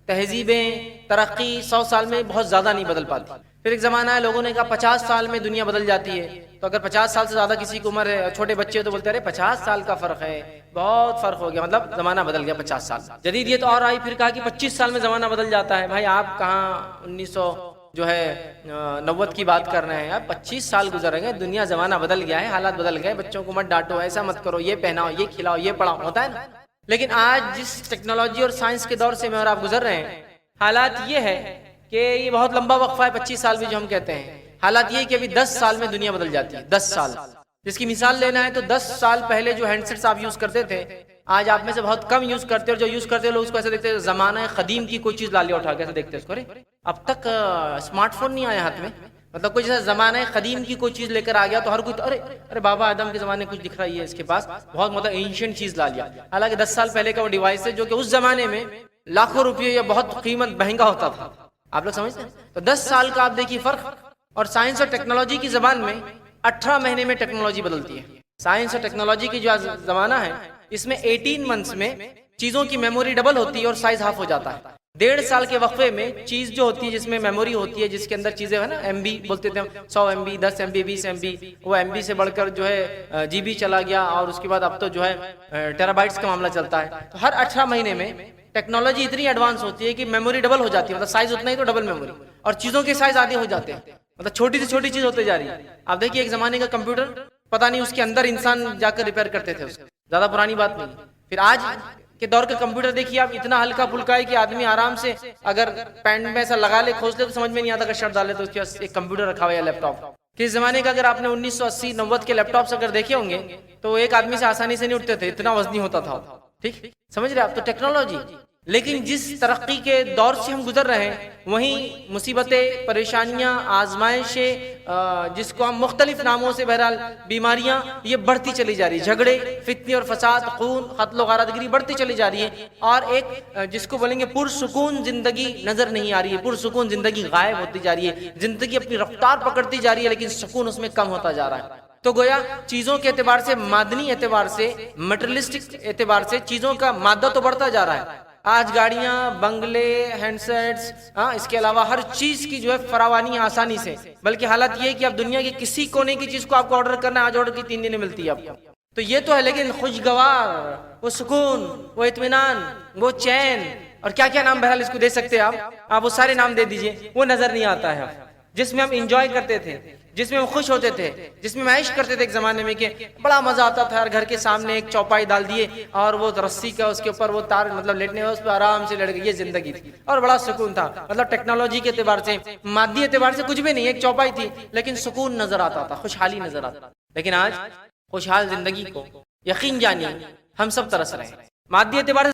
تہذیبیں ترقی 100 سال میں بہت زیادہ نہیں بدل پاتی. پھر ایک زمانہ ہے لوگوں نے کہا 50 سال میں دنیا بدل جاتی ہے. تو اگر 50 سال سے زیادہ کسی کی عمر ہے، چھوٹے بچے تو بولتے ہیں 50 سال کا فرق ہے، بہت فرق ہو گیا، مطلب زمانہ بدل گیا 50 سال. جدیدیت اور آئی، پھر کہا کہ 25 سال میں زمانہ بدل جاتا ہے. بھائی آپ کہاں 1990 کی بات کر رہے ہیں؟ اب 25 سال گزر گئے، دنیا زمانہ بدل گیا ہے، حالات بدل گئے. بچوں کو مت ڈانٹو، ایسا مت کرو، یہ پہناؤ، یہ کھلاؤ، یہ پڑھاؤ، ہوتا ہے نا. لیکن آج جس ٹیکنالوجی اور سائنس کے دور سے میں اور آپ گزر رہے ہیں، حالات یہ ہے کہ یہ بہت لمبا وقفہ ہے 25 سال بھی جو ہم کہتے ہیں. حالات یہ کہ ابھی 10 سال میں دنیا بدل جاتی ہے. 10 سال، جس کی مثال لینا ہے تو 10 سال پہلے جو ہینڈ سیٹس آپ یوز کرتے تھے، آج آپ میں سے بہت کم یوز کرتے، اور جو یوز کرتے لوگ اس کو ایسے دیکھتے ہیں زمانہ قدیم کی کوئی چیز لا لیا اٹھا کے، ایسے دیکھتے اس کو. اب تک اسمارٹ فون نہیں آیا ہاتھ میں، مطلب کوئی جیسا زمانہ قدیم کی کوئی چیز لے کر آ گیا تو ہر کوئی ارے بابا آدم کے زمانے کچھ دکھ رہی ہے اس کے پاس، بہت مطلب اینشنٹ چیز لا لیا. حالانکہ 10 سال پہلے کا وہ ڈیوائس ہے جو کہ اس زمانے میں لاکھوں روپے یا بہت قیمت مہنگا ہوتا تھا. آپ لوگ سمجھتے ہیں؟ تو 10 سال کا آپ دیکھیے فرق. اور سائنس اور ٹیکنالوجی کی زبان میں 18 مہینے میں ٹیکنالوجی بدلتی ہے. سائنس اور ٹیکنالوجی کی جو زمانہ ہے اس میں 18 منتھس میں چیزوں کی میموری ڈبل ہوتی ہے اور سائز ہاف ہو جاتا ہے. 1.5 سال کے وقفے میں چیز جو ہوتی ہے جس میں میموری ہوتی ہے، جس کے اندر چیزیں ہیں نا، ایم بی بولتے تھے ہم، 100 MB 10 MB 20 MB، وہ ایم بی سے بڑھ کر جو ہے جی بی چلا گیا، اور اس کے بعد اب تو جو ہے ٹیرا بائٹس کا معاملہ چلتا ہے. تو ہر 18 مہینے میں ٹیکنالوجی اتنی ایڈوانس ہوتی ہے کہ میموری ڈبل ہو جاتی ہے، مطلب سائز اتنا ہی تو ڈبل میموری، اور چیزوں کے سائز آدھے ہو جاتے ہیں، مطلب چھوٹی سے چھوٹی چیز ہوتے جا رہی ہے. آپ دیکھیے ایک زمانے کا کمپیوٹر پتہ نہیں اس کے اندر انسان جا کر ریپیئر کرتے تھے، اس زیادہ پرانی بات نہیں. پھر آج کے دور کا کمپیوٹر دیکھیے آپ، اتنا ہلکا پھلکا ہے کہ آدمی آرام سے اگر پینٹ میں ایسا لگا لے، کھوس لے تو سمجھ میں نہیں آتا. اگر شرٹ ڈالے تو اس کے پاس ایک کمپیوٹر رکھا ہوا ہے، لیپ ٹاپ. کس زمانے کا اگر آپ نے 1980-90 کے لیپ ٹاپس اگر دیکھے ہوں گے تو ایک آدمی سے آسانی سے نہیں اٹھتے تھے، اتنا وزنی ہوتا تھا. ٹھیک سمجھ رہے آپ؟ تو ٹیکنالوجی. لیکن جس ترقی کے دور سے ہم گزر رہے ہیں وہیں مصیبتیں، پریشانیاں، آزمائشیں، جس کو ہم مختلف ناموں سے بہرحال بیماریاں، یہ بڑھتی چلی جا رہی ہے. جھگڑے، فتنے اور فساد، خون، قتل و غارت گری بڑھتی چلی جا رہی ہے. اور ایک جس کو بولیں گے پرسکون زندگی نظر نہیں آ رہی ہے، پرسکون زندگی غائب ہوتی جا رہی ہے. زندگی اپنی رفتار پکڑتی جا رہی ہے لیکن سکون اس میں کم ہوتا جا رہا ہے. تو گویا چیزوں کے اعتبار سے، مادنی اعتبار سے، مٹریلسٹک اعتبار سے چیزوں کا مادہ تو بڑھتا جا رہا ہے. آج گاڑیاں، بنگلے، ہینڈ سیٹس، اس کے علاوہ ہر چیز کی جو ہے فراوانی آسانی سے. بلکہ حالت یہ ہے کہ اب دنیا کے کسی کونے کی چیز کو آپ کو آرڈر کرنا ہے، آج آرڈر کی 3 دن میں ملتی ہے آپ کو. تو یہ تو ہے، لیکن خوشگوار، وہ سکون، وہ اطمینان، وہ چین، اور کیا کیا نام بہرحال اس کو دے سکتے ہیں آپ وہ سارے نام دے دیجئے، وہ نظر نہیں آتا ہے. جس میں ہم انجوائے کرتے تھے، جس میں ہم خوش ہوتے تھے، جس میں ہم عیش کرتے تھے ایک زمانے میں، کہ بڑا مزہ آتا تھا. ہر گھر کے سامنے ایک چوپائی ڈال دیے اور وہ رسی کا اس کے اوپر وہ تار، مطلب لیٹنے میں اس پہ آرام سے لیٹ گئے. یہ زندگی تھی اور بڑا سکون تھا. مطلب ٹیکنالوجی کے اعتبار سے، مادی اعتبار سے کچھ بھی نہیں، ایک چوپائی تھی لیکن سکون نظر آتا تھا، خوشحالی نظر آتا تھا. لیکن آج خوشحال زندگی کو یقین جانیے ہم سب ترس رہے ہیں. مادی اعتبار سے